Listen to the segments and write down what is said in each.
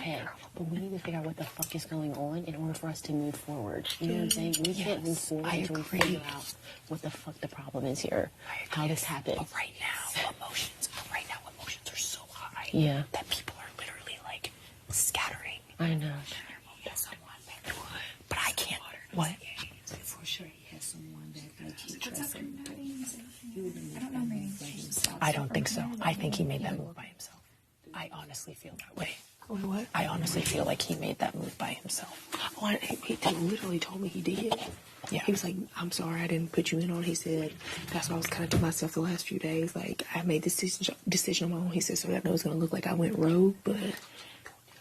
okay, but we need to figure out what the fuck is going on in order for us to move forward. You know what I'm saying? We can't move forward until we figure out what the fuck the problem is here. How this happened. But right now, emotions are so high. Yeah. That people are literally like scattering. I know. But I can't. What? For sure, he has someone that like he trusts. I don't think so. I think he made that move by himself. I honestly feel that way. What? I honestly feel like he made that move by himself. Oh, he literally told me he did. Yeah. He was like, I'm sorry I didn't put you in on. He said, that's what I was kind of to myself the last few days. Like, I made this decision on my own. He said, so I know it's going to look like I went rogue, but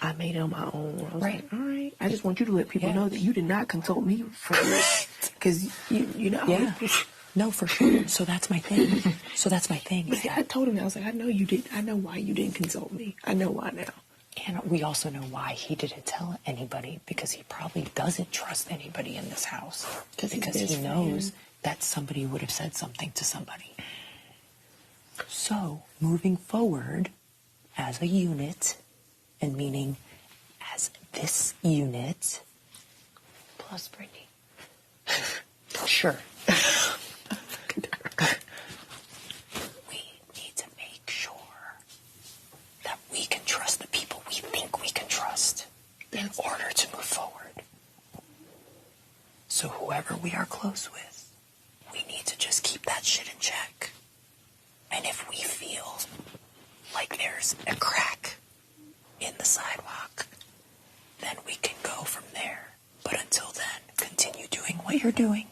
I made it on my own. I was like, all right. I just want you to let people know that you did not consult me for this. Because, you know. Yeah. No, for sure. So that's my thing. But I told him, I was like, I know you did. I know why you didn't consult me. I know why now. And we also know why he didn't tell anybody, because he probably doesn't trust anybody in this house. Because he knows that somebody would have said something to somebody. So, moving forward as a unit, and meaning as this unit, Plus Brittany. sure. We need to make sure that we can trust the people we think we can trust in order to move forward. So whoever we are close with, we need to just keep that shit in check. And if we feel like there's a crack in the sidewalk, then we can go from there. But until then, continue doing what you're doing.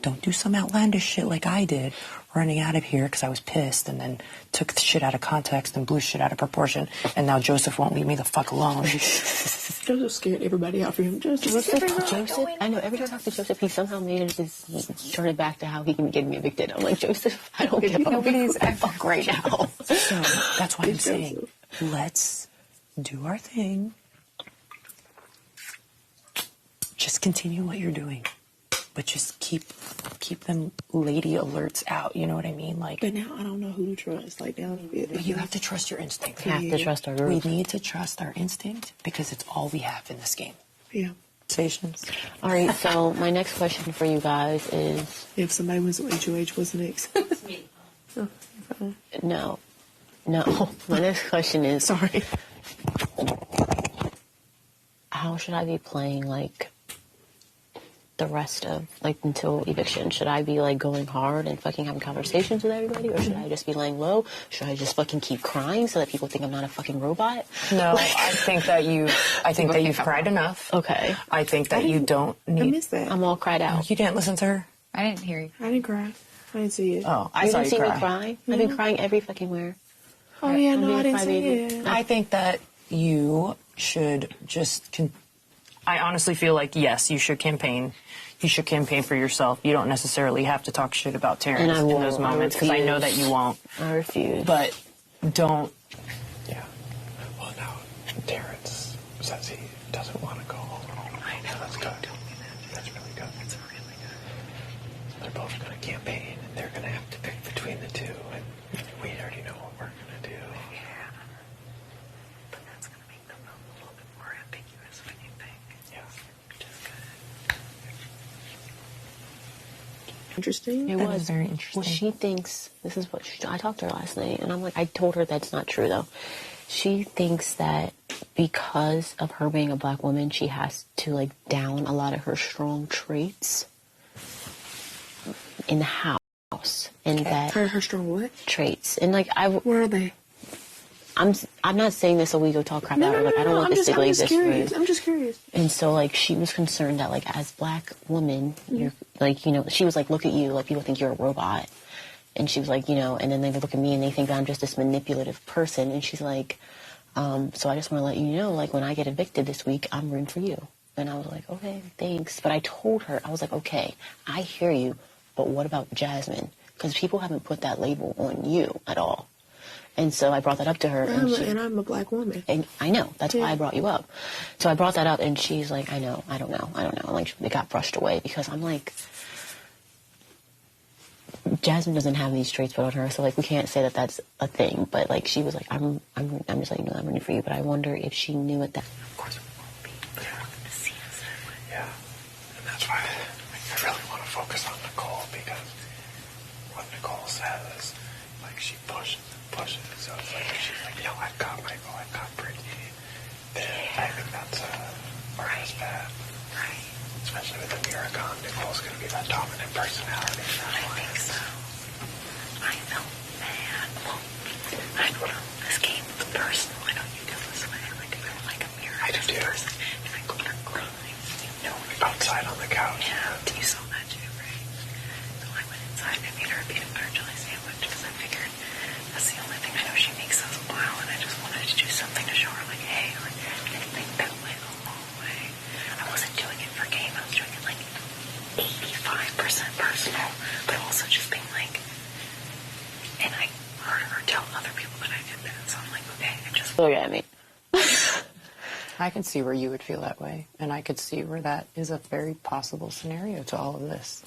Don't do some outlandish shit like I did, running out of here because I was pissed and then took the shit out of context and blew shit out of proportion. And now Joseph won't leave me the fuck alone. Joseph scared everybody out for him. Joseph, I know, every time I talk to Joseph, he somehow manages to turn it back to how he can get me evicted. I'm like, Joseph, I don't give a nobody's fuck right now. So that's why I'm saying, let's do our thing. Just continue what you're doing. But just keep them lady alerts out. You know what I mean? Like, but now I don't know who to trust. Like now, but you have to trust your instinct. We have to trust our group. We need to trust our instinct because it's all we have in this game. Yeah. Conversations. All right. So my next question for you guys is: if somebody wins HOH, what's next? Me. Oh, fine. No. My next question is: sorry. How should I be playing like the rest of like until eviction? Should I be like going hard and fucking having conversations with everybody, or should I just be laying low? Should I just fucking keep crying so that people think I'm not a fucking robot? No, I think that you've cried enough. Okay. I think that you don't need. I missed that. I'm all cried out. You didn't listen to her? I didn't hear you. I didn't cry. I didn't see it. Oh, I You saw didn't you see cry. me cry? I've been crying every fucking where. Oh yeah, no, being I didn't a see crybaby. it. I think that you should just. I honestly feel like yes, you should campaign. You should campaign for yourself. You don't necessarily have to talk shit about Terrence And I in won't. those moments because I know that you won't. I refuse. But don't. Yeah. Well, now Terrence says he doesn't want to go home. I know. That's good. That's really good. That's really good. They're both going to campaign, and they're going to have to pick between the two, and we already know what we're going to do. Yeah. But that's going to make them a little bit more ambiguous when you think. Yeah. Which is good. Interesting. It was very interesting. Well, she thinks this is what I talked to her last night, and I'm like, I told her that's not true though. She thinks that because of her being a black woman, she has to like down a lot of her strong traits in the house, and that Her strong what? traits, and like Where are they? I'm not saying this so we go talk crap out. Like I don't want this to leave this room. I'm just curious. And so, like, she was concerned that, like, as black woman, you're, like, you know, she was like, look at you, like, people think you're a robot. And she was like, you know, and then they look at me and they think I'm just this manipulative person. And she's like, so I just want to let you know, like, when I get evicted this week, I'm rooting for you. And I was like, okay, thanks. But I told her, I was like, okay, I hear you, but what about Jasmine? Because people haven't put that label on you at all. And so I brought that up to her. And I'm a black woman. And I know. That's why I brought you up. So I brought that up, and she's like, I know. I don't know. Like, it got brushed away because I'm like, Jasmine doesn't have these traits put on her, so like we can't say that that's a thing. But like she was like, I'm just like, no, I'm rooting for you. But I wonder if she knew it that. Of course we won't be. But I want them to see us that way. Yeah, and that's why I really want to focus on Nicole, because what Nicole says, like she pushes and pushes. So it's like if she's like, yo, I've got Michael, I've got Brittany, then I think that's Arya's bad. Right. Especially with the Miragon, Nicole's going to be that dominant personality. I think so. I felt bad. Well, I don't know. This game was personal. I know you feel this way. Like, I feel like a mirror. I do too. Person. And I go to crying. You know, Outside on the couch. yeah, you saw that too, right? So I went inside and I made her a peanut butter jelly sandwich because I figured that's the only thing I know she makes us a while, and I just wanted to do something to show her, like, hey, like, I think that went a long way. I wasn't doing it for game. I was doing it like 85% personal, but also just being like, and I heard her tell other people that I did that, so I'm like, okay, I just Look at me. I can see where you would feel that way, and I could see where that is a very possible scenario to all of this.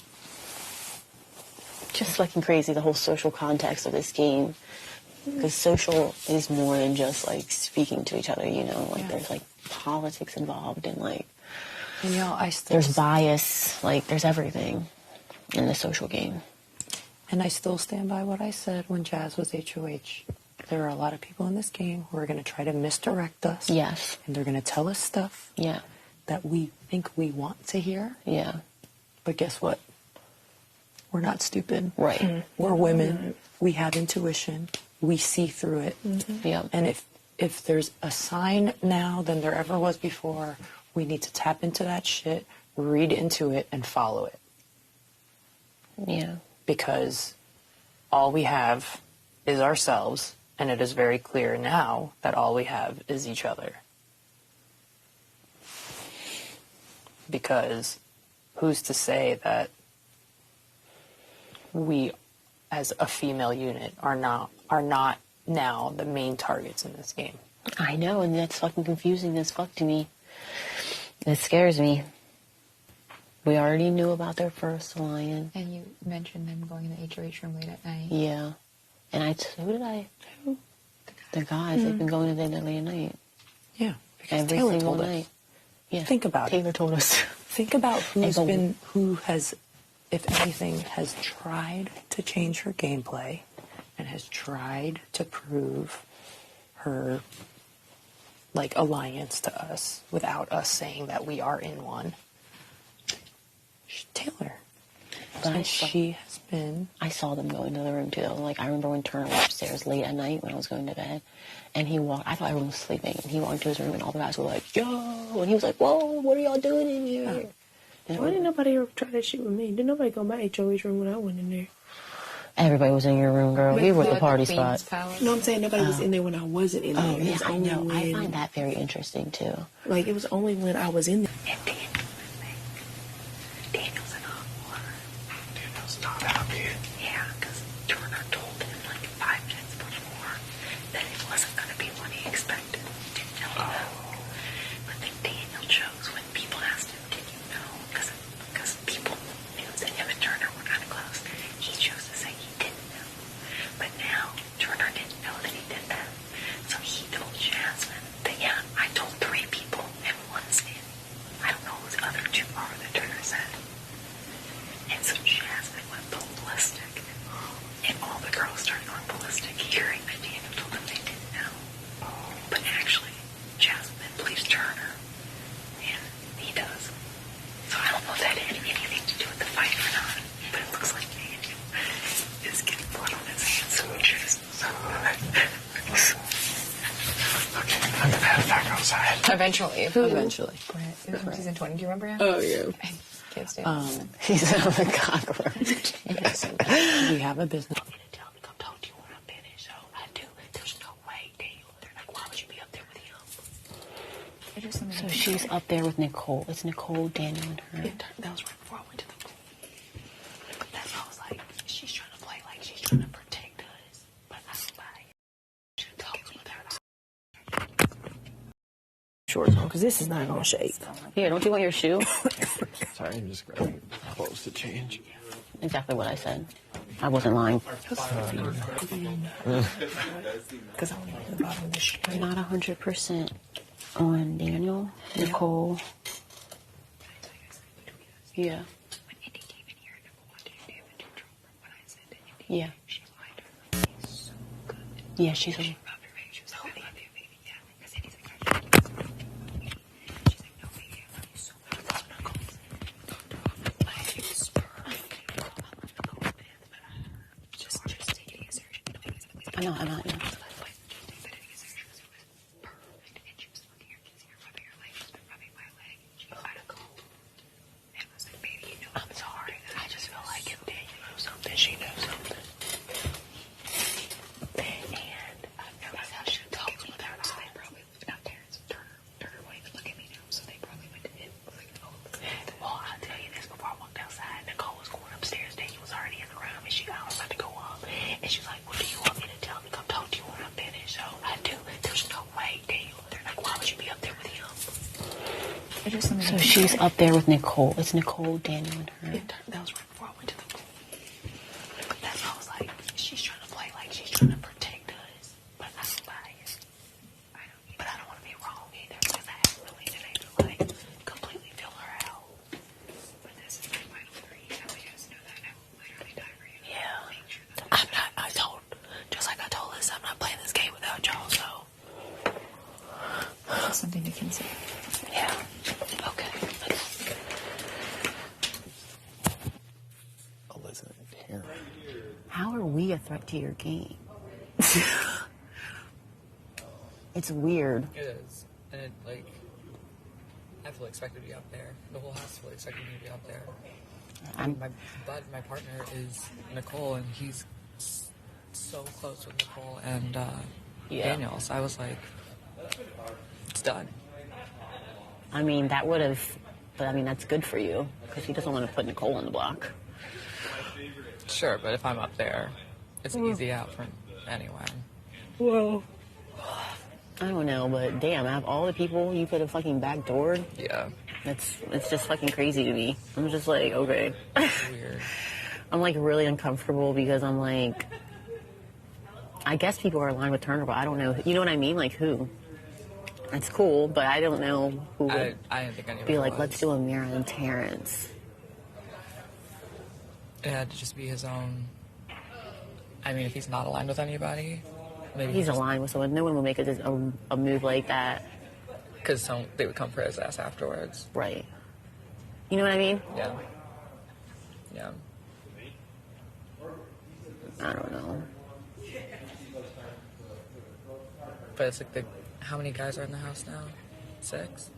Just fucking crazy, the whole social context of this game. Because social is more than just like speaking to each other, you know, like there's like politics involved, and like And y'all, there's bias, like there's everything in the social game. And I still stand by what I said when Jazz was HOH. There are a lot of people in this game who are going to try to misdirect us. Yes. And they're going to tell us stuff Yeah. that we think we want to hear. Yeah. But guess what? We're not stupid. Right. We're women. We have intuition. We see through it. Yeah. And if there's a sign now than there ever was before, we need to tap into that shit, read into it, and follow it. Yeah. Because all we have is ourselves, and it is very clear now that all we have is each other. Because who's to say that we, as a female unit, are not now the main targets in this game? I know, and that's fucking confusing as fuck to me. It scares me. We already knew about their first alliance. And you mentioned them going in the HOH room late at night. Yeah. And who did I? The guys. They've been going to there late at night. Yeah, because Every Taylor single told us. night. Yeah. Think about it. Taylor told us. Think about And who has, if anything, has tried to change her gameplay and has tried to prove her, like, alliance to us without us saying that we are in one. Taylor. But And she has been... I saw them go into the room too. Like, I remember when Turner was upstairs late at night when I was going to bed, and he walked. I thought everyone was sleeping, and he walked into his room, and all the guys were like, "Yo!" And he was like, "Whoa, what are y'all doing in here?" And Why didn't nobody ever try that shit with me? Didn't nobody go to my HOH room when I went in there? everybody was in your room, girl. You were the party Queen's spot. Palace. No, I'm saying nobody was in there when I wasn't in there. Oh It yeah, was I only know. I when- find that very interesting too. Like, it was only when I was in there. And Daniel with me. Daniel's in hot water. Daniel's not happy. Yeah, because Turner told him like 5 minutes before that it wasn't going to be what he expected. Didn't tell him that. But then Daniel chose when people asked him, "Did you know?" Because people knew that him and Turner were kind of close. He chose to say he didn't know. But now Turner didn't know that he did that. So he told Jasmine that, yeah, I told 3 people and one's in. I don't know who the other 2 are that Turner said. And so Jasmine went ballistic. And all the girls started going ballistic, hearing that Daniel told them they didn't know. But actually, Jasmine believes Turner. And he does. So I don't know if that had anything to do with the fight or not. But it looks like Daniel is getting blood on his hands. So Okay, I'm gonna head back outside. Eventually. Eventually. It was from season 20. Do you remember him? Oh, yeah. I can't stand He's a cockroach. We have a business. tell me, come talk to you when I'm finished. So I do. There's no way, Daniel. They're like, why would you be up there with him? So she's up there with Nicole. It's Nicole, Daniel, and her. That was right before I went to the pool. But that's why I was like, she's trying to play like she's trying to protect us. But I was like, she talks with her. Shorts on, because this is not going to shake. Here, don't you want your shoe? Sorry, I'm just grabbing clothes to change. Exactly what I said. I wasn't lying. Because I only know the bottom of this shit. I'm not 100% on Daniel, Nicole. Yeah. Yeah. Yeah, she's a... I know. I'm sorry. I just feel like if Daniel knows something, she knows something. And I realized I should have told them without so they probably looked out there and Turner won't even look at me now, so they probably went to him. Well, I'll tell you this, before I walked outside, Nicole was going upstairs, Daniel was already in the room, and I was about to go up. And she was like, well, do you want me to tell him? I told you when I'm finished, so I do. There's no way, Daniel. They're like, why would you be up there with him? So she's up there with Nicole. It's Nicole, Daniel, and her. That was right before I went to the pool. That's why I was like, she's trying to play like she's trying to protect us. But I don't buy it. But I don't want to be wrong either because I haven't really been able to like completely fill her out. But this is my final three. I want you guys to know that I will literally die for you. Yeah. I'm not, just like I told Liz, I'm not playing this game without y'all, so. That's something to consider. Yeah. Okay. Alyssa and Taryn. How are we a threat to your game? It's weird. It is. And it, like, I feel expected to be up there. The whole house feels expected me to be up there. My partner is Nicole, and he's so close with Nicole and Daniel. So I was like, it's done. I mean, that would have... But, I mean, that's good for you. Because he doesn't want to put Nicole on the block. Sure, but if I'm up there, it's an easy out for anyone. Well... I don't know, but damn, out of all the people you could have fucking backdoored... Yeah. It's just fucking crazy to me. I'm just like, okay. Weird. I'm like really uncomfortable because I'm like... I guess people are aligned with Turner, but I don't know. You know what I mean? Like, who? It's cool, but I don't know who would I didn't think anyone be like, was. let's do a Mira and Terrence. It had to just be his own... I mean, if he's not aligned with anybody, maybe He's aligned with someone. No one will make a move like that. Because they would come for his ass afterwards. Right. You know what I mean? Yeah. Yeah. I don't know. But it's like how many guys are in the house now? 6?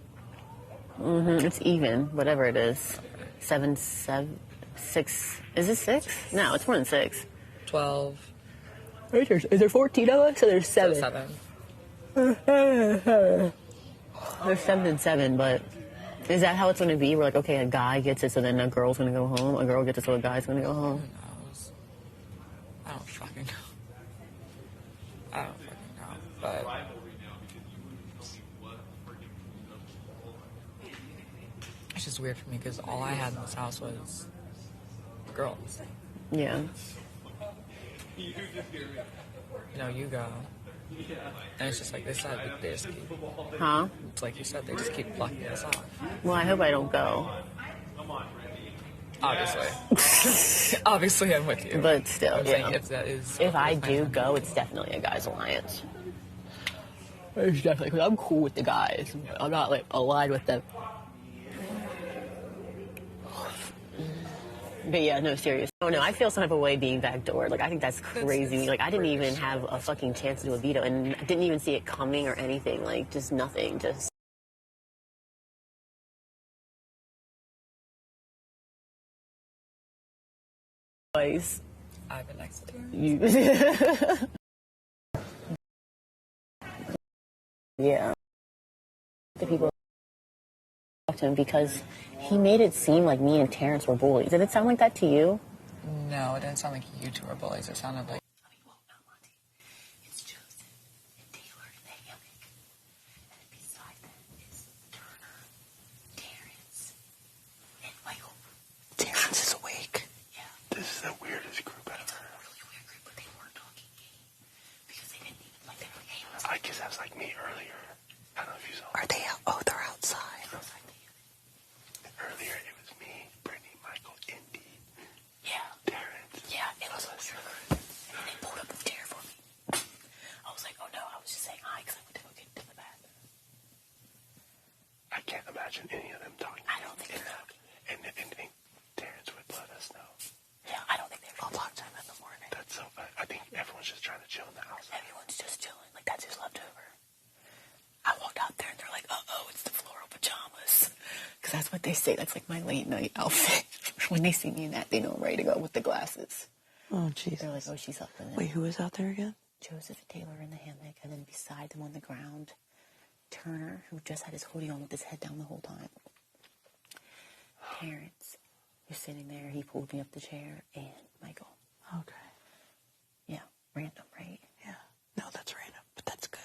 It's even, whatever it is. 7, 6. Is it 6? No, it's more than 6. 12. Is there 14 of us? So there's 7. 7. There's 7 and 7, but is that how it's going to be? We're like, okay, a guy gets it, so then a girl's going to go home. A girl gets it, so a guy's going to go home. Who knows? I don't fucking know. But it's just weird for me because all I had in this house was girls. Yeah. You go. And it's just like they said, they just keep... Huh? It's like you said, they just keep blocking us off. Well, I hope I don't go. Obviously. Obviously, I'm with you. But still, I'm saying if I do go, it's definitely a guys' alliance. It's definitely, because I'm cool with the guys. I'm not, like, aligned with them. But yeah, no, serious. Oh no, I feel some type of way being backdoored. Like, I think that's crazy. Like, I didn't even have a fucking chance to do a veto and didn't even see it coming or anything. Like, just nothing. Just... Twice. I've been next to You. Yeah. The people talk to him because he made it seem like me and Terrence were bullies. Did it sound like that to you? No, it didn't sound like you two were bullies. It sounded like... Well, not Monty. It's Joseph and Taylor and the hammock. And then beside them is Turner, Terrence, and Michael. Terrence is awake. Yeah. This is the weirdest group I've ever Because that was like me earlier. I don't know if you saw. Are they out? Oh, they're outside. Earlier, it was me, Brittany, Michael, Indy, Yeah. Terrence. Yeah, it was weird. And they pulled up the chair for me. I was like, oh no, I was just saying hi because I went to go get to the bathroom. I can't imagine any of them talking. I don't think so. And Terrence would let us know. Yeah, I don't think they've all talked to him in the morning. That's so fun. I think everyone's just trying to chill in the house. Everyone's just chilling. Like, that's who's left over. I walked out there and they're like, uh-oh, it's the floral pajamas. Because that's what they say. That's like my late night outfit. When they see me in that, they know I'm ready to go with the glasses. Oh, jeez. They're like, oh, she's up in it. Wait, who was out there again? Joseph Taylor in the hammock, and then beside them on the ground, Turner, who just had his hoodie on with his head down the whole time. Terrence, you're sitting there. He pulled me up the chair, and Michael. Okay. Yeah, random, right? Yeah. No, that's random, but that's good.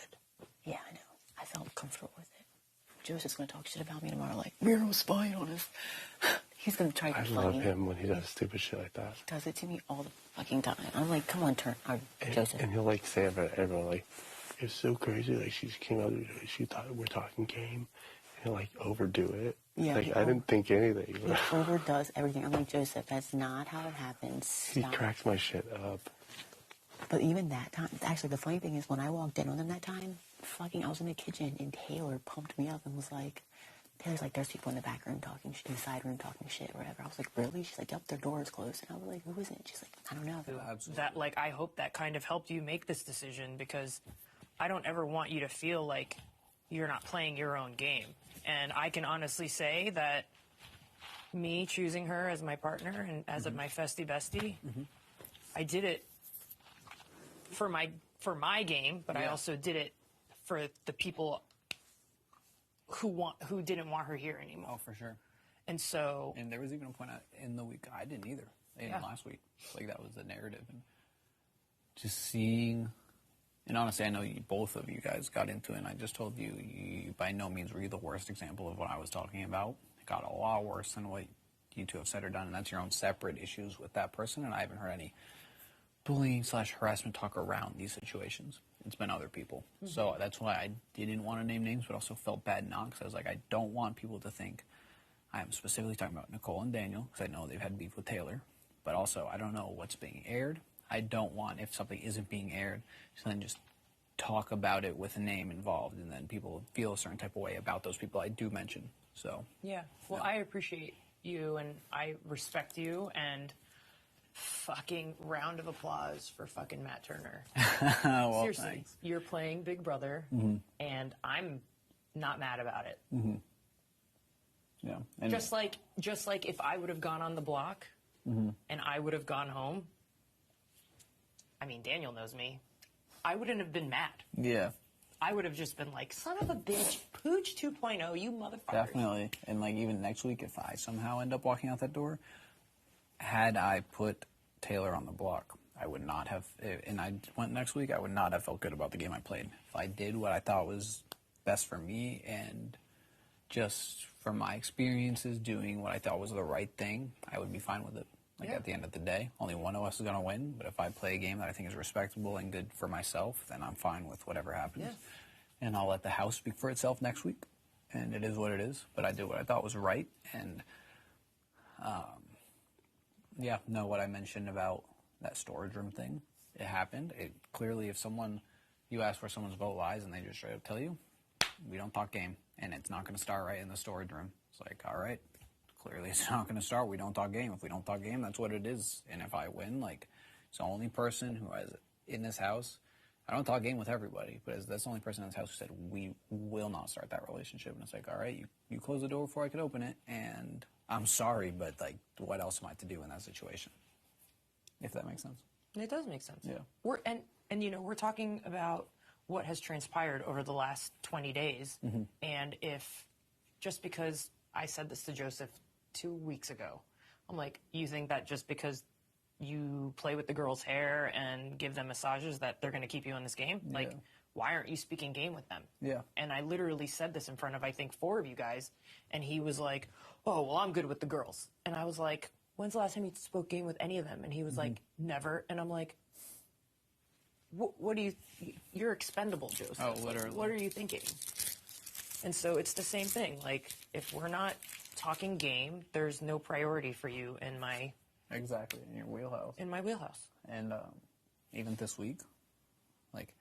Yeah, I know. I felt comfortable with it. Joseph's going to talk shit about me tomorrow, like, Mira was spying on us. He's going to try to I be love funny. him when he does stupid shit like that. He does it to me all the fucking time. I'm like, come on, Joseph. And he'll like say about everyone, like, it's so crazy. Like, she came out, she thought we're talking game. And he'll like overdo it. Yeah, like, I didn't think anything. He overdoes everything. I'm like, Joseph, that's not how it happens. He Stop. cracks my shit up. But even that time, actually, the funny thing is, when I walked in on them that time, I was in the kitchen, and Taylor pumped me up and was like, Taylor's like, there's people in the back room talking shit, in the side room talking shit, or whatever. I was like, really? She's like, yep, their door is closed. And I was like, who is it? She's like, I don't know. That, like, I hope that kind of helped you make this decision, because I don't ever want you to feel like you're not playing your own game. And I can honestly say that me choosing her as my partner and as my festy bestie, I did it for my game, but I also did it for the people who didn't want her here anymore. Oh, for sure. And so, And there was even a point in the week I didn't either. Even last week, like, that was the narrative, and just seeing. And honestly, I know both of you guys got into it, and I just told you by no means were you the worst example of what I was talking about. It got a lot worse than what you two have said or done, and that's your own separate issues with that person, and I haven't heard any bullying/harassment talk around these situations. It's been other people. So that's why I didn't want to name names, but also felt bad not, because I was like, I don't want people to think I am specifically talking about Nicole and Daniel, because I know they've had beef with Taylor, but also I don't know what's being aired. I don't want, if something isn't being aired, to then just talk about it with a name involved, and then people feel a certain type of way about those people I do mention. So yeah. Well, I appreciate you, and I respect you, and fucking round of applause for fucking Matt Turner. Well, Seriously, thanks. you're playing Big Brother, and I'm not mad about it. Yeah. And Just like if I would have gone on the block and I would have gone home, I mean, Daniel knows me, I wouldn't have been mad. yeah. I would have just been like, son of a bitch, Pooch 2.0, you motherfucker. Definitely. And like even next week, if I somehow end up walking out that door, had I put Taylor on the block, I would not have, and I went next week, I would not have felt good about the game I played. If I did what I thought was best for me and just from my experiences doing what I thought was the right thing, I would be fine with it. Like, at the end of the day, only one of us is going to win, but if I play a game that I think is respectable and good for myself, then I'm fine with whatever happens. Yeah. And I'll let the house speak for itself next week, and it is what it is, but I did what I thought was right, and what I mentioned about that storage room thing, it happened. It clearly, if you ask where someone's vote lies and they just straight up tell you, we don't talk game, and it's not going to start right in the storage room. It's like, all right, clearly it's not going to start. We don't talk game. If we don't talk game, that's what it is. And if I win, like, it's the only person who has in this house. I don't talk game with everybody, but that's the only person in this house who said we will not start that relationship. And it's like, all right, you close the door before I could open it, and I'm sorry, but like, what else am I to do in that situation? If that makes sense. It does make sense. Yeah. We're talking about what has transpired over the last 20 days. And if just because I said this to Joseph 2 weeks ago, I'm like, you think that just because you play with the girls' hair and give them massages that they're going to keep you in this game? Yeah. Like, why aren't you speaking game with them? Yeah. And I literally said this in front of, I think, 4 of you guys. And he was like, oh, well, I'm good with the girls. And I was like, when's the last time you spoke game with any of them? And he was like, never. And I'm like, what do you? You're expendable, Joseph. Oh, literally. What are you thinking? And so it's the same thing. Like, if we're not talking game, there's no priority for you in my Exactly, in your wheelhouse. in my wheelhouse. And even this week, like,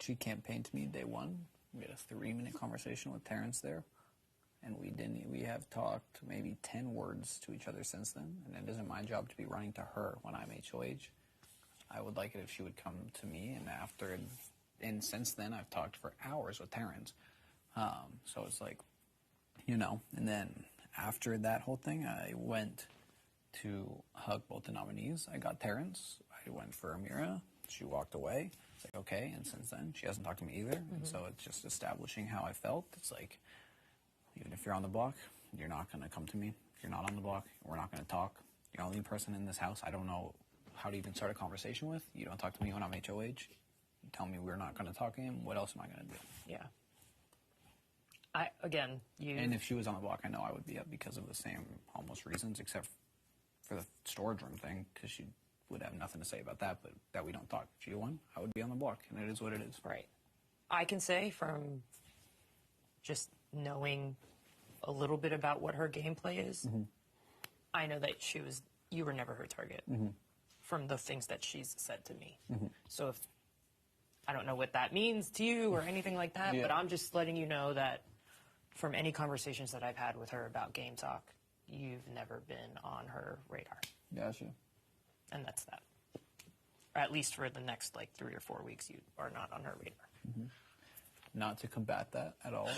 she campaigned to me day one. We had a 3-minute conversation with Terrence there. And we have talked maybe 10 words to each other since then. And it isn't my job to be running to her when I'm HOH. I would like it if she would come to me. And since then, I've talked for hours with Terrence. So it's like, and then after that whole thing, I went to hug both the nominees. I got Terrence. I went for Amira. She walked away. It's like, okay. And since then, she hasn't talked to me either. Mm-hmm. And so it's just establishing how I felt. It's like, even if you're on the block, you're not going to come to me. If you're not on the block, we're not going to talk. You're the only person in this house I don't know how to even start a conversation with. You don't talk to me when I'm HOH. You tell me we're not going to talk again. What else am I going to do? Yeah. And if she was on the block, I know I would be up because of the same almost reasons, except for the storage room thing, because she would have nothing to say about that, but that we don't talk. If she won, I would be on the block, and it is what it is. Right. I can say from just knowing a little bit about what her gameplay is, mm-hmm. I know that you were never her target mm-hmm. from the things that she's said to me. Mm-hmm. So I don't know what that means to you or anything like that, but I'm just letting you know that from any conversations that I've had with her about game talk, you've never been on her radar. Gotcha. And that's that. Or at least for the next 3 or 4 weeks, you are not on her radar. Mm-hmm. Not to combat that at all,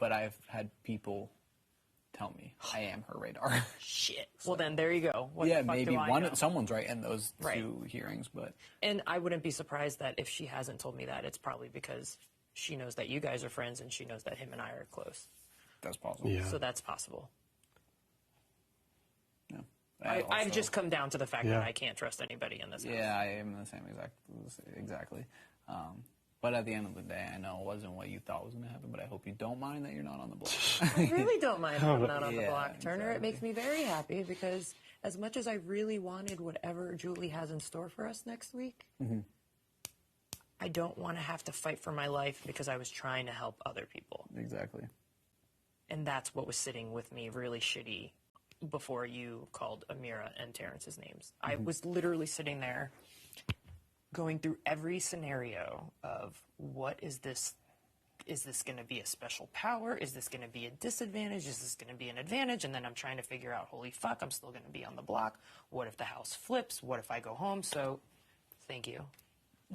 but I've had people tell me I am her radar. Shit. So, well, then there you go. What yeah, the fuck maybe someone's right in those two hearings, but. And I wouldn't be surprised that if she hasn't told me that, it's probably because she knows that you guys are friends and she knows that him and I are close. That's possible. Yeah. So that's possible. Yeah. I've just come down to the fact that I can't trust anybody in this house. Yeah, I am the same exactly. But at the end of the day, I know it wasn't what you thought was going to happen, but I hope you don't mind that you're not on the block. I really don't mind that I'm not on the block, Turner. Exactly. It makes me very happy because as much as I really wanted whatever Julie has in store for us next week, mm-hmm. I don't want to have to fight for my life because I was trying to help other people. Exactly. And that's what was sitting with me really shitty before you called Amira and Terrence's names. Mm-hmm. I was literally sitting there going through every scenario of what is this going to be a special power? Is this going to be a disadvantage? Is this going to be an advantage? And then I'm trying to figure out, holy fuck, I'm still going to be on the block. What if the house flips? What if I go home? So thank you.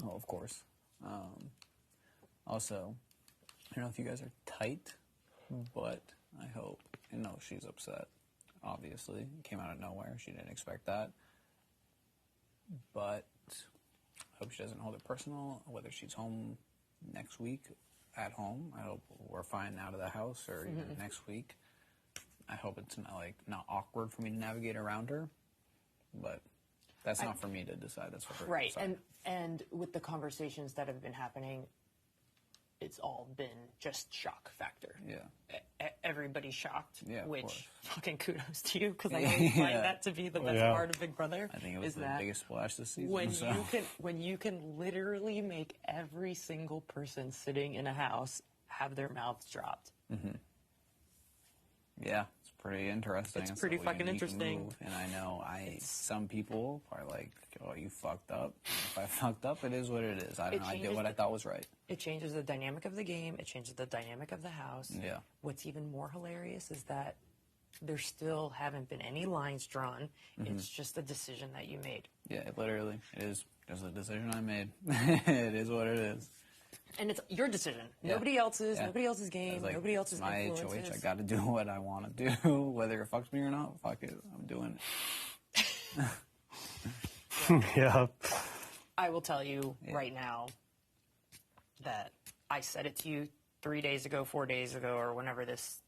Oh, of course. Also, I don't know if you guys are tight, but I hope, she's upset, obviously. It came out of nowhere. She didn't expect that. But I hope she doesn't hold it personal, whether she's home next week, at home. I hope we're fine out of the house or even mm-hmm. next week. I hope it's not awkward for me to navigate around her, but that's not for me to decide. That's for her to decide. Right, and with the conversations that have been happening, it's all been just shock factor. Yeah. Everybody's shocked, yeah, which fucking kudos to you, because I always find that to be the best part of Big Brother. I think it was the biggest splash this season. When you can literally make every single person sitting in a house have their mouths dropped. Mm-hmm. Yeah, it's pretty interesting. It's pretty fucking interesting. Move. And I know some people are like, oh, you fucked up. If I fucked up, it is what it is. I did what I thought was right. It changes the dynamic of the game. It changes the dynamic of the house. Yeah. What's even more hilarious is that there still haven't been any lines drawn. Mm-hmm. It's just a decision that you made. Yeah, it literally is just a decision I made. It is what it is. And it's your decision. Yeah. Nobody else's. Yeah. Nobody else's game. Nobody else's influences. My HOH. I got to do what I want to do, whether it fucks me or not. Fuck it, I'm doing it. Yeah. I will tell you right now that I said it to you 3 days ago, 4 days ago, or whenever this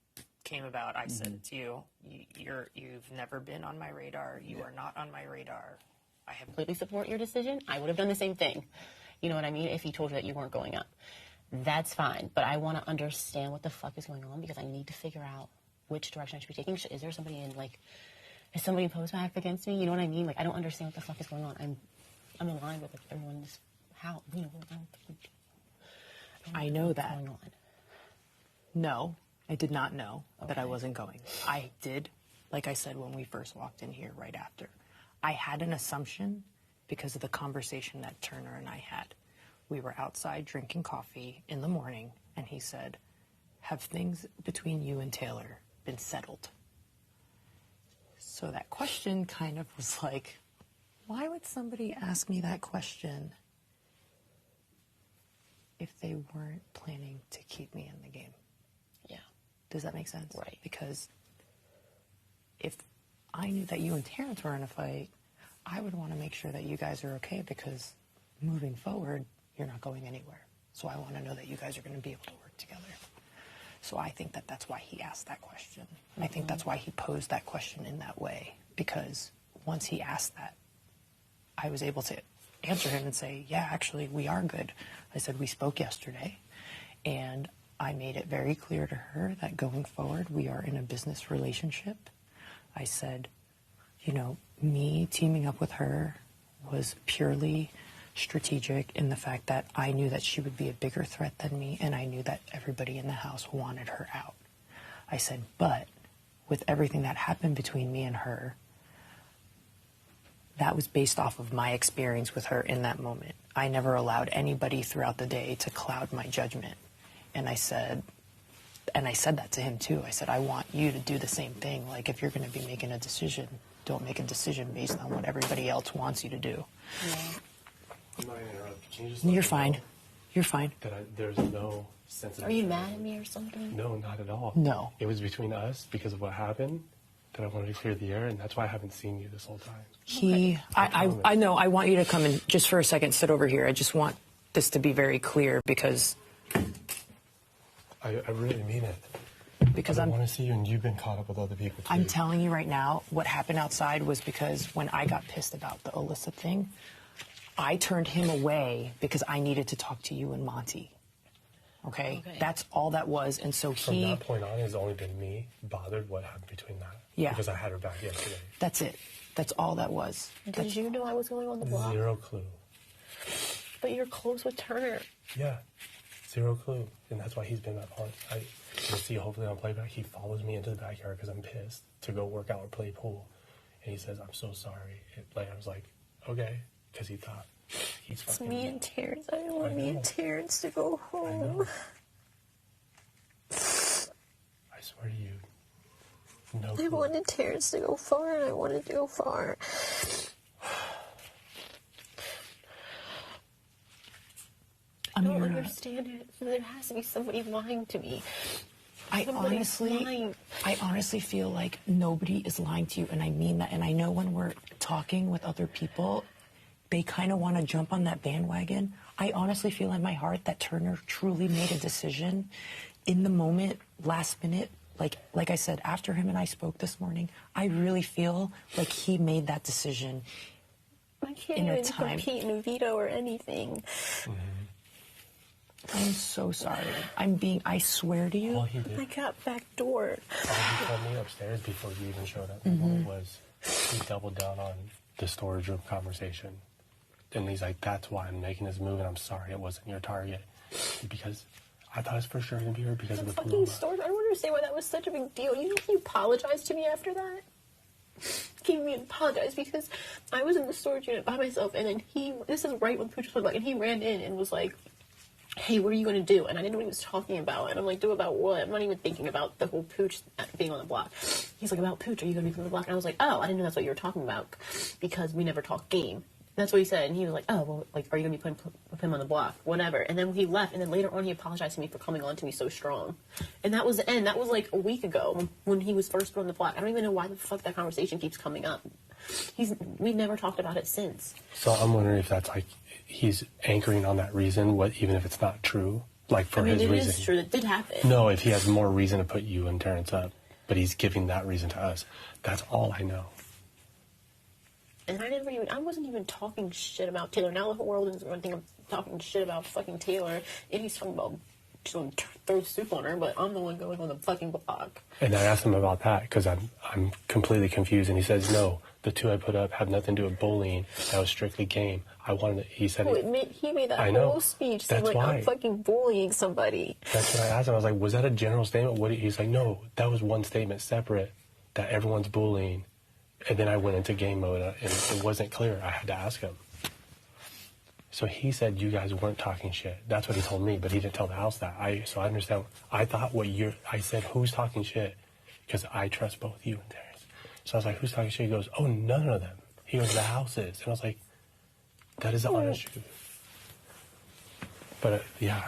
came about. I said it to you. You've never been on my radar. You are not on my radar. I have completely support your decision. I would have done the same thing. You know what I mean? If he told you that you weren't going up. That's fine. But I want to understand what the fuck is going on because I need to figure out which direction I should be taking. Is there somebody is somebody post back against me? You know what I mean? I don't understand what the fuck is going on. I'm aligned with like, everyone's how, you know, I know that. going on. No, I did not know that I wasn't going. I did, like I said, when we first walked in here right after. I had an assumption because of the conversation that Turner and I had. We were outside drinking coffee in the morning, and he said, have things between you and Taylor been settled? So that question kind of was like, why would somebody ask me that question if they weren't planning to keep me in the game? Yeah. Does that make sense? Right. Because if I knew that you and Terrence were in a fight, I would want to make sure that you guys are okay, because moving forward, you're not going anywhere. So I want to know that you guys are going to be able to work together. So I think that that's why he asked that question. I think that's why he posed that question in that way, because once he asked that, I was able to answer him and say, yeah, actually, we are good. I said, we spoke yesterday, and I made it very clear to her that going forward, we are in a business relationship. I said, you know, me teaming up with her was purely strategic in the fact that I knew that she would be a bigger threat than me, and I knew that everybody in the house wanted her out. I said, but with everything that happened between me and her, that was based off of my experience with her in that moment. I never allowed anybody throughout the day to cloud my judgment. And I said that to him too. I said, I want you to do the same thing. Like, if you're going to be making a decision, don't make a decision based on what everybody else wants you to do. Yeah. I'm not going to interrupt. Can you just You're fine. You're fine. That there's no sense of... Are you mad at me or something? No, not at all. No. It was between us because of what happened that I wanted to clear the air, and that's why I haven't seen you this whole time. I know, I want you to come and just for a second sit over here. I just want this to be very clear, because I really mean it. Because I want to see you, and you've been caught up with other people too. I'm telling you right now, what happened outside was because when I got pissed about the Alyssa thing, I turned him away because I needed to talk to you and Monty. Okay? That's all that was. And so From that point on, it's only been me bothered what happened between that. Yeah. Because I had her back yesterday. That's it. That's all that was. Did you know I was going on the block? Zero clue. But you're close with Turner. Yeah. Zero clue. And that's why he's been that hard. You'll see hopefully on playback, he follows me into the backyard because I'm pissed to go work out or play pool. And he says, I'm so sorry. I was like, okay. Because he thought he's It's fucking... me and Terrence. I don't want me and Terrence to go home. I know. I swear to you. No clue. I wanted Terrence to go far, and I wanted to go far. I don't understand it. There has to be somebody lying to me. I honestly feel like nobody is lying to you, and I mean that. And I know when we're talking with other people, they kind of want to jump on that bandwagon. I honestly feel in my heart that Turner truly made a decision in the moment, last minute. Like I said, after him and I spoke this morning, I really feel like he made that decision. I can't even compete in a veto or anything. Mm-hmm. I'm so sorry. I swear to you. I got backdoored. All he told me upstairs before you even showed up was he doubled down on the storage room conversation. And he's like, that's why I'm making this move, and I'm sorry it wasn't your target. Because I thought it was for sure going to be her because of the fucking storage. I don't understand why that was such a big deal. You know, he apologized to me after that. He me apologized because I was in the storage unit by myself, and then this is right when Pooch was back, and he ran in and was like, hey, what are you going to do? And I didn't know what he was talking about. And I'm like, do about what? I'm not even thinking about the whole Pooch being on the block. He's like, about Pooch, are you going to be on the block? And I was like, oh, I didn't know that's what you were talking about because we never talked game. That's what he said. And he was like, oh, well, like, are you going to be putting him on the block? Whatever. And then he left. And then later on, he apologized to me for coming on to me so strong. And that was the end. That was like a week ago when he was first on the block. I don't even know why the fuck that conversation keeps coming up. We've never talked about it since. So I'm wondering if that's like he's anchoring on that reason, even if it's not true, like for his reason. It is true. That did happen. No, if he has more reason to put you and Terrence up, but he's giving that reason to us. That's all I know. And I wasn't even talking shit about Taylor. Now the whole world is running. I'm talking shit about fucking Taylor, and he's talking about she's gonna throw soup on her, but I'm the one going on the fucking block. And I asked him about that because I'm completely confused, and he says no. The 2 I put up have nothing to do with bullying. That was strictly game. I wanted to, he said... He made that I know. whole speech saying, That's like, why. I'm fucking bullying somebody. That's what I asked him. I was like, was that a general statement? He's like, no, that was one statement separate, that everyone's bullying. And then I went into game mode, and it wasn't clear. I had to ask him. So he said you guys weren't talking shit. That's what he told me, but he didn't tell the house that. So I understand. I thought I said, who's talking shit? Because I trust both you and Terrence. So I was like, who's talking shit? He goes, oh, none of them. He goes, the house is. And I was like, that is the honest truth. But yeah.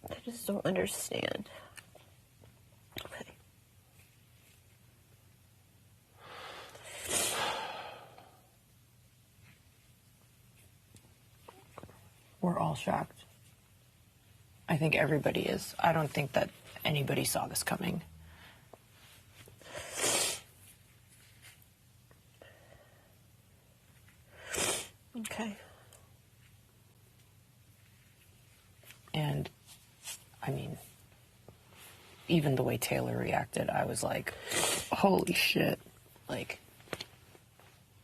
I just don't understand. Okay. We're all shocked. I think everybody is. I don't think that anybody saw this coming. Okay. And, I mean, even the way Taylor reacted, I was like, holy shit. Like,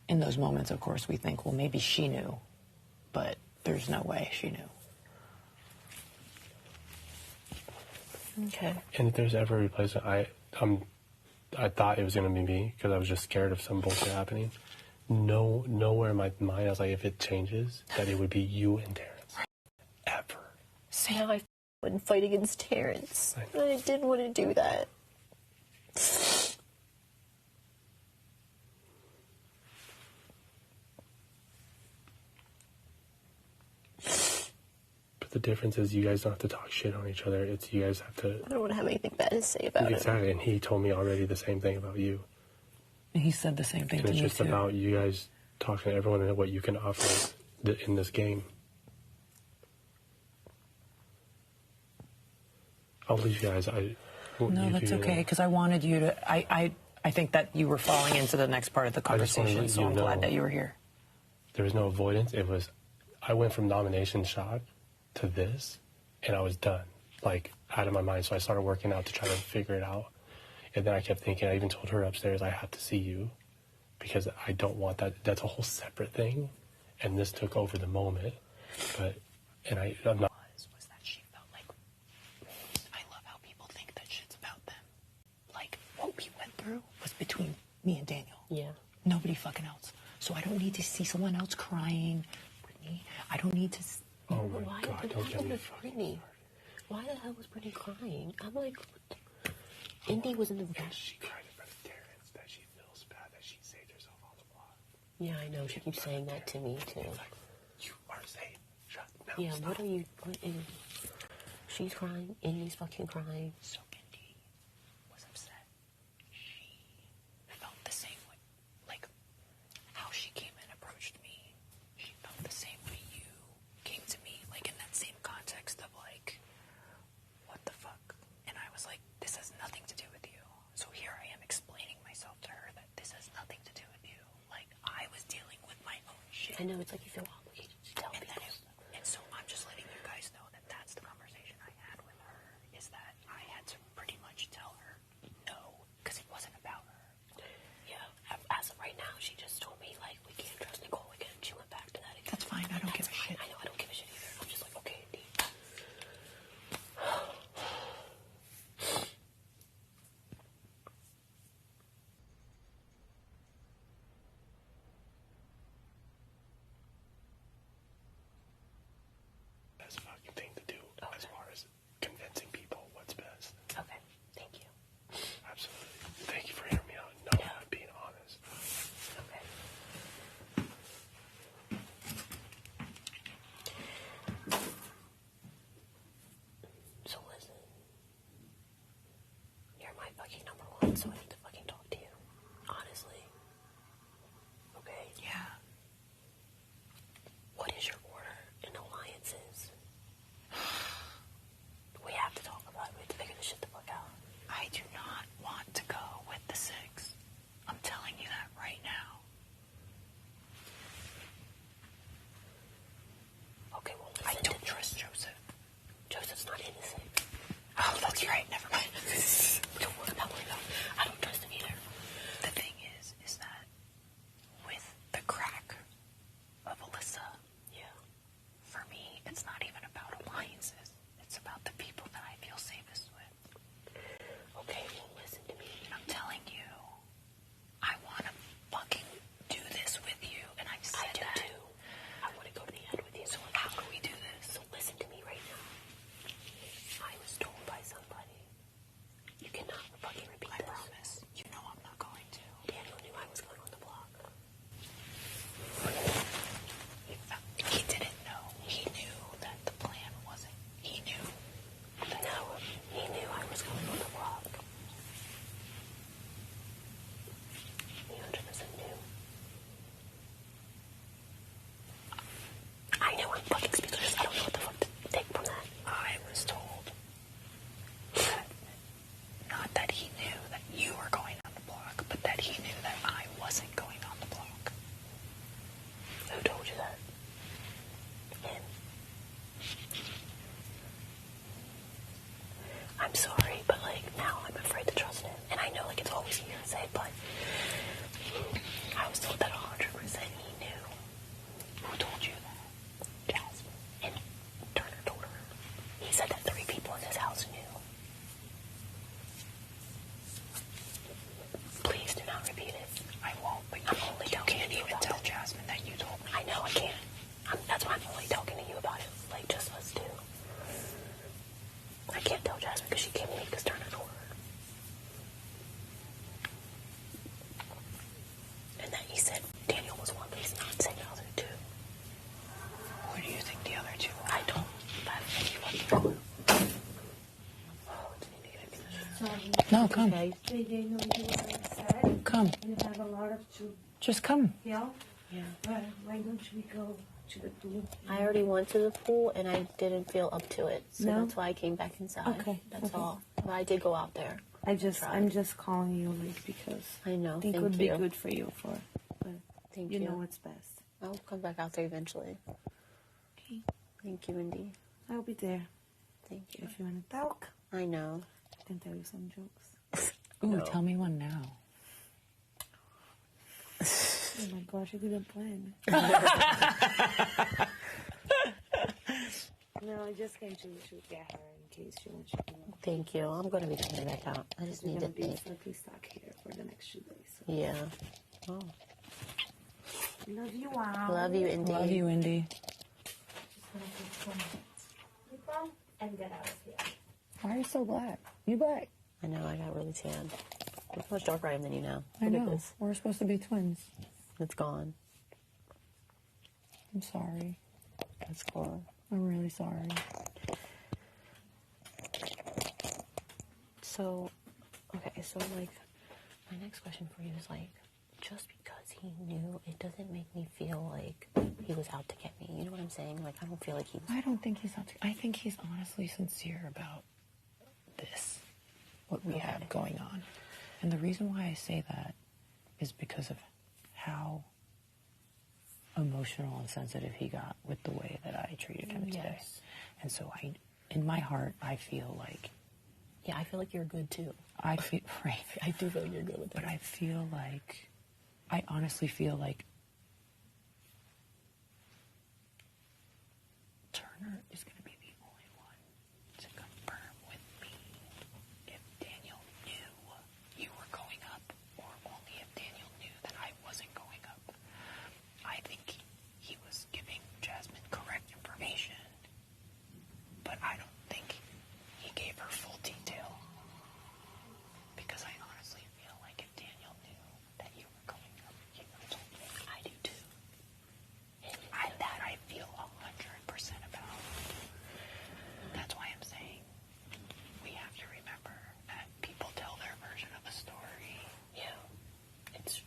in those moments, of course, we think, well, maybe she knew. But there's no way she knew. Okay. And if there's ever a replacement, I thought it was going to be me because I was just scared of some bullshit happening. Nowhere in my mind, I was like, if it changes, that it would be you and Terrence. Ever. See how I wouldn't fight against Terrence. I didn't want to do that. But the difference is you guys don't have to talk shit on each other. It's you guys have to... I don't want to have anything bad to say about it. Exactly, and he told me already the same thing about you. And he said the same thing and to me, too. it's just about you guys talking to everyone and what you can offer in this game. I'll leave you guys. No, that's okay, because I wanted you to... I think that you were falling into the next part of the conversation, so I'm glad that you were here. There was no avoidance. It was... I went from nomination shock to this, and I was done. Like, out of my mind. So I started working out to try to figure it out. And then I kept thinking, I even told her upstairs, I have to see you because I don't want that. That's a whole separate thing. And this took over the moment. But, and I'm not. Was that she felt like, I love how people think that shit's about them. Like, what we went through was between me and Daniel. Yeah. Nobody fucking else. So I don't need to see someone else crying. Brittany, I don't need to. Oh my God, don't get me fucking started. Why the hell was Brittany crying? I'm like, Indy was in the... She cried in front of Terrence that she feels bad that she saved herself on the block. Yeah, I know. She keeps saying that to me, too. Like, you are safe. Shut up. Yeah, stop. What is... She's crying. Indy's fucking crying. So Indy was upset. She felt the same way. Like, how she came and approached me. She felt the same way you came to me. Like, in that same context of, like, what the fuck? And I was like, this has nothing to do with you. So here I am explaining myself to her that this has nothing to do with you. Like, I was dealing with my own shit. I know, it's like you feel obligated to tell people. And so I'm just letting you guys know that that's the conversation I had with her, is that I had to pretty much tell her no, because it wasn't about her. Yeah, as of right now, she just told me, like, we can't trust Nicole again. She went back to that again. That's fine, I don't give a shit. I know, I don't give a shit either. I'm just like, okay, Indy. No, come. Okay. They didn't know you were upset. Come. And have a lot of to Just come. help. Yeah. But why don't we go to the pool? I already went to the pool and I didn't feel up to it, so No? that's why I came back inside. Okay, That's okay. all. But I did go out there. I'm Tried. just calling you like because I know. I think it Thank would be you. good for you but Thank you you. know what's best. I'll come back out there eventually. Okay. Thank you, Indy. I'll be there. Thank you. If you want to talk, I know. I can tell you some jokes. Ooh, No. tell me one now. Oh my gosh, I didn't plan. No, I just came to get her in case she wants to come. Thank you. I'm going to be coming back out. I just We're need gonna to be think. simply stuck here for the next 2 days. So. Yeah. Oh. Love you all. Love you, Indy. Love you, Indy. Just gonna take some lip balm and get out of here. Why are you so black? You black. I know, I got really tan. Look how much darker I am than you now. I Look at know. this. We're supposed to be twins. It's gone. I'm sorry. It's gone. I'm really sorry. So, okay, so like, my next question for you is like, just because he knew, it doesn't make me feel like he was out to get me. You know what I'm saying? Like, I don't feel like he. I don't think he's out to, I think he's honestly sincere about this, what we have going on. And the reason why I say that is because of how emotional and sensitive he got with the way that I treated him today. Yes. And so in my heart, I feel like, Yeah, I feel like you're good too. I feel, right. I do feel like you're good with But it. I feel like, I honestly feel like Turner is going to be the only one to confirm with me if Daniel knew you were going up, or only if Daniel knew that I wasn't going up. I think he was giving Jasmine correct information, but I don't think he gave her full detail. Because I honestly feel like if Daniel knew that you were going up, he would have told me. I do too. That I feel 100% about. That's why I'm saying we have to remember that people tell their version of a story. Yeah.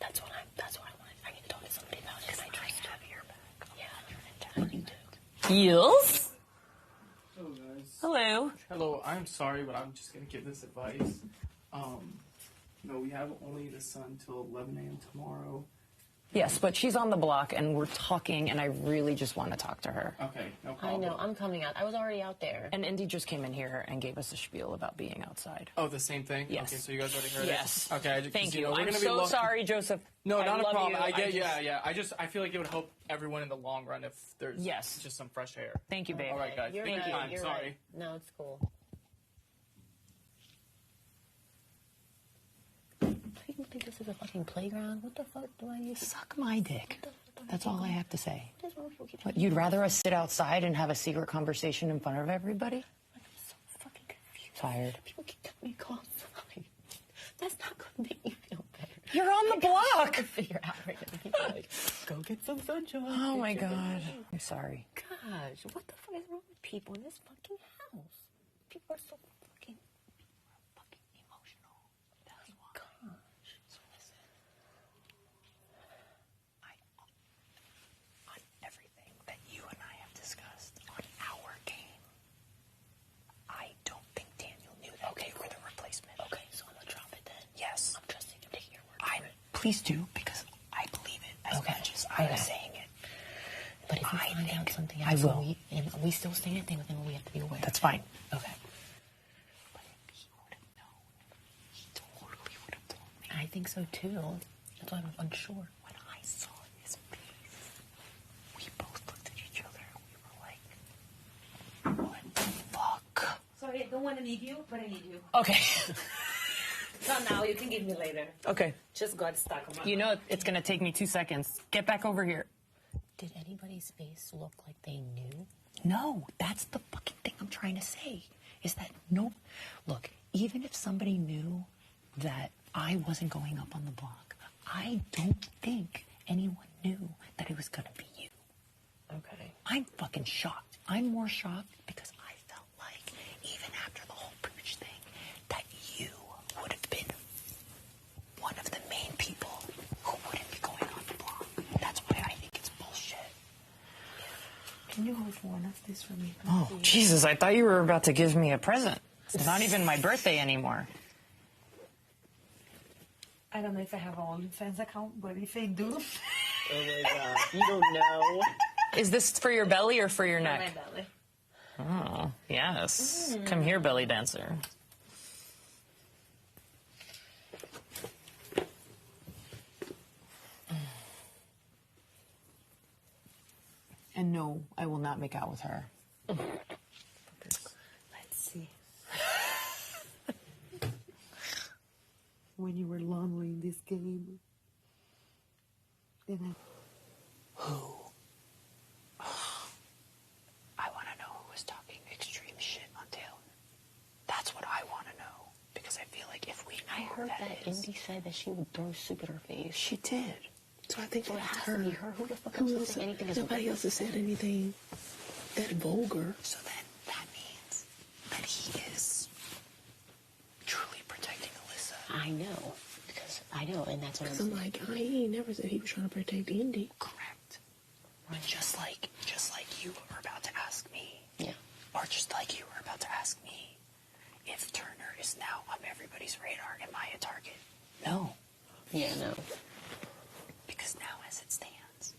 That's what I want. I need to talk to somebody about it. Because I trust have your back. Yeah, I need to. Yes. Hello, guys. Hello. Hello, I'm sorry, but I'm just gonna give this advice. No, we have only the sun till 11 a.m. tomorrow. Yes, but she's on the block and we're talking, and I really just want to talk to her. Okay, no I problem. know. I'm coming out. I was already out there. And Indy just came in here and gave us a spiel about being outside. Oh, the same thing? Yes. Okay, so you guys already heard Yes. it? Okay, Thank you. We're I'm gonna so be sorry, Joseph. No, I not a love problem. you. I get, just- yeah. I feel like it would help everyone in the long run if there's Yes. just some fresh air. Thank you, babe. All right, guys. You're Thank right. you. I'm You're sorry. right. No, it's cool. People think this is a fucking playground. What the fuck do I need to Suck my dick. That's all I have to say. What is wrong with people keep What, you'd rather us sit outside and have a secret conversation in front of everybody? I'm so fucking confused. Tired. People keep telling me calls. That's not going to make me feel better. You're on the block. Figure out right now. People are like, go get some sunshine. Oh my Get your God. sunshine. I'm sorry. Gosh, what the fuck is wrong with people in this fucking house? People are so fucking Emotional. That's why. gosh. So listen. On everything that you and I have discussed on our game, I don't think Daniel knew that you were the replacement. Okay, so I'm gonna drop it then. Yes. I'm trusting him to hear word for it. Please do, because I believe it as much as I'm saying it. But if we I find out think something I else, will. and we still say anything with him, we have to be aware. That's fine. Okay. But if he would have known, he totally would have told me. I think so too. That's why I'm unsure. When I saw his face, we both looked at each other and we were like, what the fuck? Sorry, I don't want to need you, but I need you. Okay. Not now, you can give me later. Okay. Just got stuck on my... You know it's going to take me 2 seconds. Get back over here. Did anybody's face look like they knew? No, that's the fucking thing I'm trying to say. Is that no... Look, even if somebody knew that I wasn't going up on the block, I don't think anyone knew that it was going to be you. Okay. I'm fucking shocked. I'm more shocked because I felt like, even after the whole pooch thing, that you would have Can you hold one of this for me? Oh, Jesus, I thought you were about to give me a present. It's not even my birthday anymore. I don't know if I have an OnlyFans account, but if I do, Oh my god, you don't know. Is this for your belly or for your my neck? belly. Oh, yes. Come here, belly dancer. And no, I will not make out with her. Let's see. When you were lonely in this game. And Who? I want to know who was talking extreme shit on Taylor. That's what I want to know. Because I feel like if we know I heard that is, Indy said that she would throw soup in her face. she did. So I think So it that's has her. to be her. Who the fuck Who else would else? say anything is Nobody else has said anything that vulgar. So then that means that he is truly protecting Alyssa. I know. Because I know, and that's what Because I'm like, he ain't never said he was trying to protect Indy. Correct. Just like you were about to ask me. Yeah. Or just like you were about to ask me. If Turner is now on everybody's radar, am I a target? No. Yeah, no. Because now as it stands,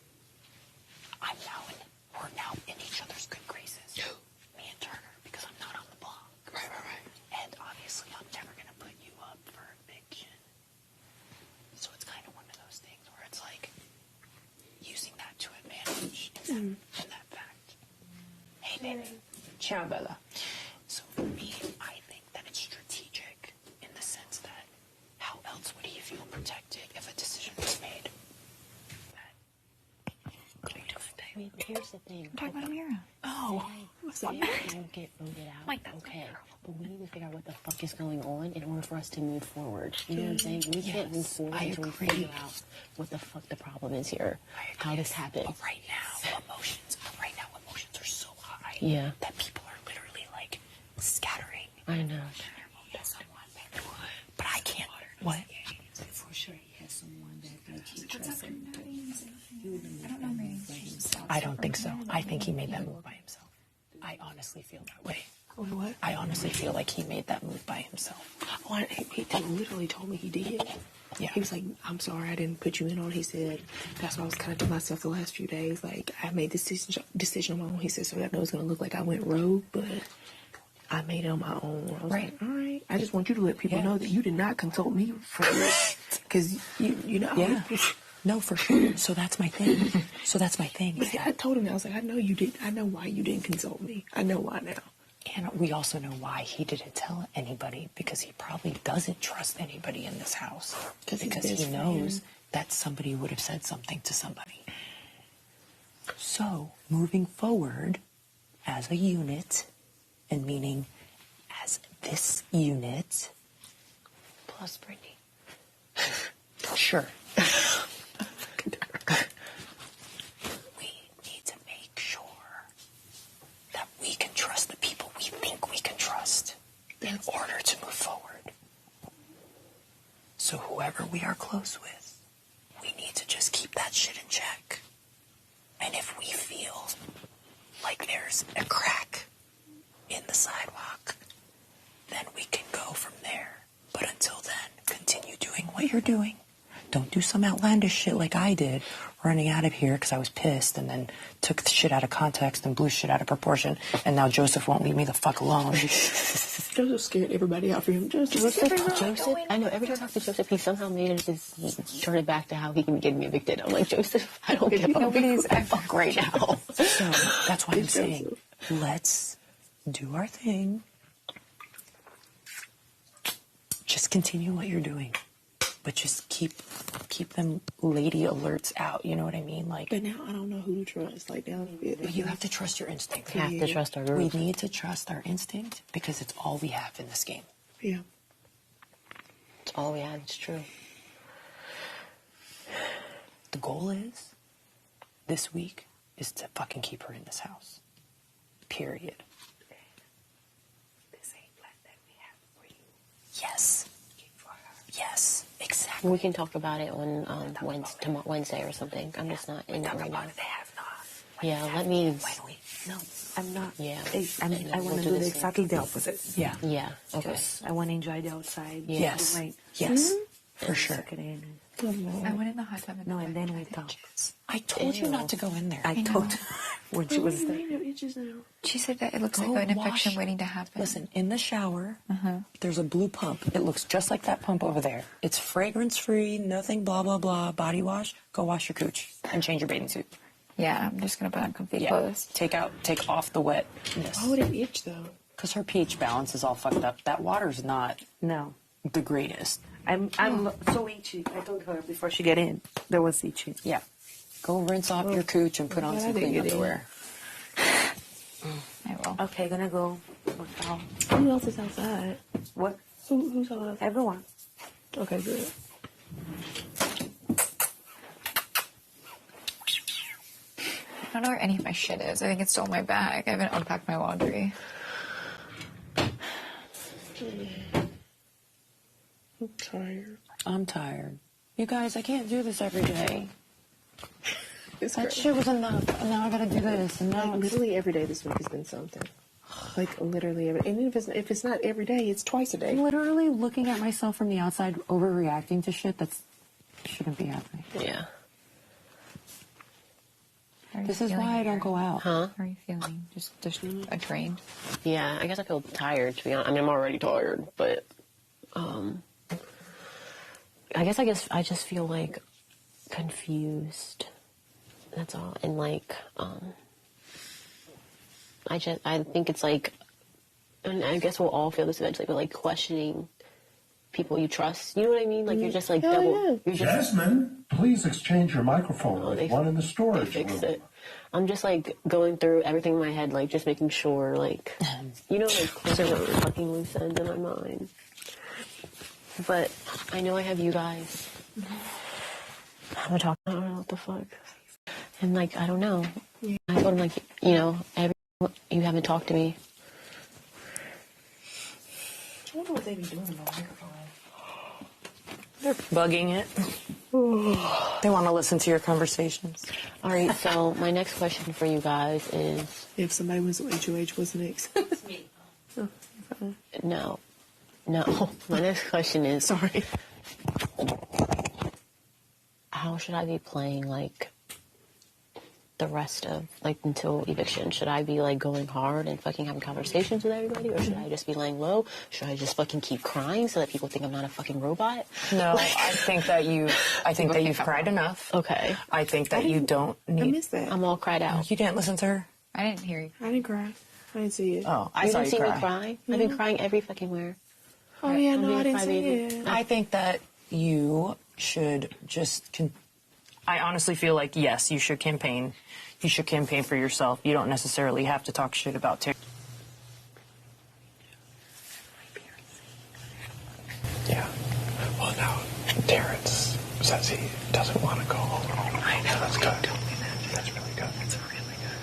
we're now in each other's good graces. Me and Turner, because I'm not on the block. Right. And obviously I'm never going to put you up for eviction. So it's kind of one of those things where it's like using that to advantage in that fact. Hey, baby. Ciao, Bella. So for me, I think that it's strategic in the sense that how else would he feel protected if a decision was made? I mean, here's the thing. Talk about Amira. Oh, Say I don't get voted out. Like, that's okay. But we need to figure out what the fuck is going on in order for us to move forward. You know what I'm saying? We can't move forward until we figure out what the fuck the problem is here. How this happened. But right now, emotions are so high Yeah. that people are literally like scattering. I know. But I can't. What? for sure he has someone that like he What's trusts up, him. I don't know ratings. I don't think so. I think he made that move by himself. I honestly feel that way. what? I honestly feel like he made that move by himself. Oh, he literally told me he did. Yeah. He was like, I'm sorry I didn't put you in on. He said, that's what I was kind of to myself the last few days. Like, I made this decision on my own. He said, so I know it's going to look like I went rogue, but I made it on my own. I was Right. like, all right. I just want you to let people know that you did not consult me for this. Because, you know. Yeah. No, for sure. So that's my thing. But I told him, I was like, I know you did. I know why you didn't consult me. I know why now. And we also know why he didn't tell anybody, because he probably doesn't trust anybody in this house. Because he knows that somebody would have said something to somebody. So, moving forward as a unit, and meaning as this unit, Plus Brittany. sure. We need to make sure that we can trust the people we think we can trust in order to move forward. So whoever we are close with, we need to just keep that shit in check. And if we feel like there's a crack in the sidewalk, then we can go from there. But until then, continue doing what you're doing. Don't do some outlandish shit like I did, running out of here because I was pissed and then took the shit out of context and blew shit out of proportion. And now Joseph won't leave me the fuck alone. Joseph scared everybody out for him. Joseph. I know every time I talk to Joseph, he somehow manages to turn it back to how he can get me evicted. I'm like, Joseph, I don't give a fuck right now. So that's why I'm saying, let's do our thing. Just continue what you're doing. But just keep them lady alerts out. You know what I mean? Like, But now I don't know who to trust. Like now, you have to trust your instinct. We have to trust our We group. need to trust our instinct because it's all we have in this game. Yeah. It's all we have. It's true. The goal is, this week, is to fucking keep her in this house. Period. This ain't like that we have for you. Yes. Yes, exactly. We can talk about it on Wednesday or something. I'm just not in it right now. They have not. Yeah, let me. Why don't we? No, I'm not. Yeah. I want to do exactly the opposite. Yeah. Yeah. Okay. Just, I want to enjoy the outside. Yes. Yes. For sure. I went in the hot tub. No, and then we talk. I told you not to go in there. I told when she was there. She said that it looks like an infection waiting to happen. Listen, in the shower, there's a blue pump. It looks just like that pump over there. It's fragrance-free, nothing blah, blah, blah, body wash. Go wash your cooch and change your bathing suit. Yeah, I'm just gonna put on comfy Yeah. clothes. Take off the wetness. Why would it itch though? Because her pH balance is all fucked up. That water's not No. the greatest. I'm so itchy. I told her before she get in, there was itchy. Yeah. Go rinse off your cooch and put on some clean underwear. I will. Okay, gonna go. Who else is outside? What? Who's outside? Everyone. Okay, good. I don't know where any of my shit is. I think it's still in my bag. I haven't unpacked my laundry. I'm tired. I'm tired. You guys, I can't do this every day. It's That great. shit was enough. And now I gotta do this. And now Like literally every day this week has been something. Like literally every, and if it's not every day, it's twice a day. I'm literally looking at myself from the outside, overreacting to shit that shouldn't be happening. Yeah. How are you This is feeling why I don't here? go out. Huh? How are you feeling? Just drained? Yeah. I guess I feel tired. To be honest, I mean, I'm already tired, but I guess I just feel like confused. That's all. And like I think it's like, and I guess we'll all feel this eventually, but like questioning people you trust. You know what I mean? Like you're just like double. You're just, Jasmine, please exchange your microphone with they- one in the storage fix room. it. I'm just like going through everything in my head, like just making sure, like, you know, like closing up fucking loose ends in my mind. But I know I have you guys. I'm talking. I don't know what the fuck. And like I don't know. I told him like, you know, you haven't talked to me. I wonder what they be doing on the microphone. They're bugging it. They want to listen to your conversations. All right. So my next question for you guys is If somebody was HOH, what's next? Me. no. My next question is Sorry. how should I be playing like the rest of like until eviction? Should I be like going hard and fucking having conversations with everybody, or should I just be laying low? Should I just fucking keep crying so that people think I'm not a fucking robot? No, I think that you've cried enough. Okay. I think that you don't I need. missed that. I'm all cried out. You didn't listen to her. I didn't hear you. I didn't cry. I didn't see it. Oh, I You saw didn't you see cry. me cry? I've been crying every fucking where. Oh yeah, I'm no, being I didn't see crybaby. it. I think that you should just. I honestly feel like yes, you should campaign. You should campaign for yourself. You don't necessarily have to talk shit about Terry. Yeah. Well, now Terrence says he doesn't want to go home. I know. That's good. That's really good. That's really good.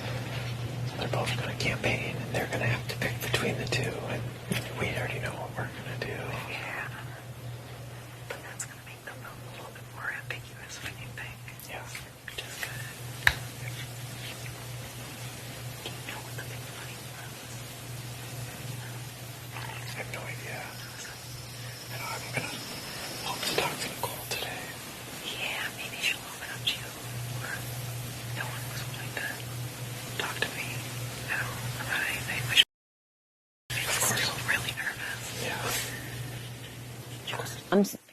So they're both going to campaign, and they're going to have to pick between the two, and we already know what we're going to do. Yeah. But that's going to make them a little bit more ambiguous when you think. Yeah. Which is good. Do you know what the big fight was? I have no idea. I know I'm going to hope to talk to Nicole today. Yeah, maybe she'll open up to you. Or no one was willing to talk to me at all about anything. Which I'm still really nervous. Yeah.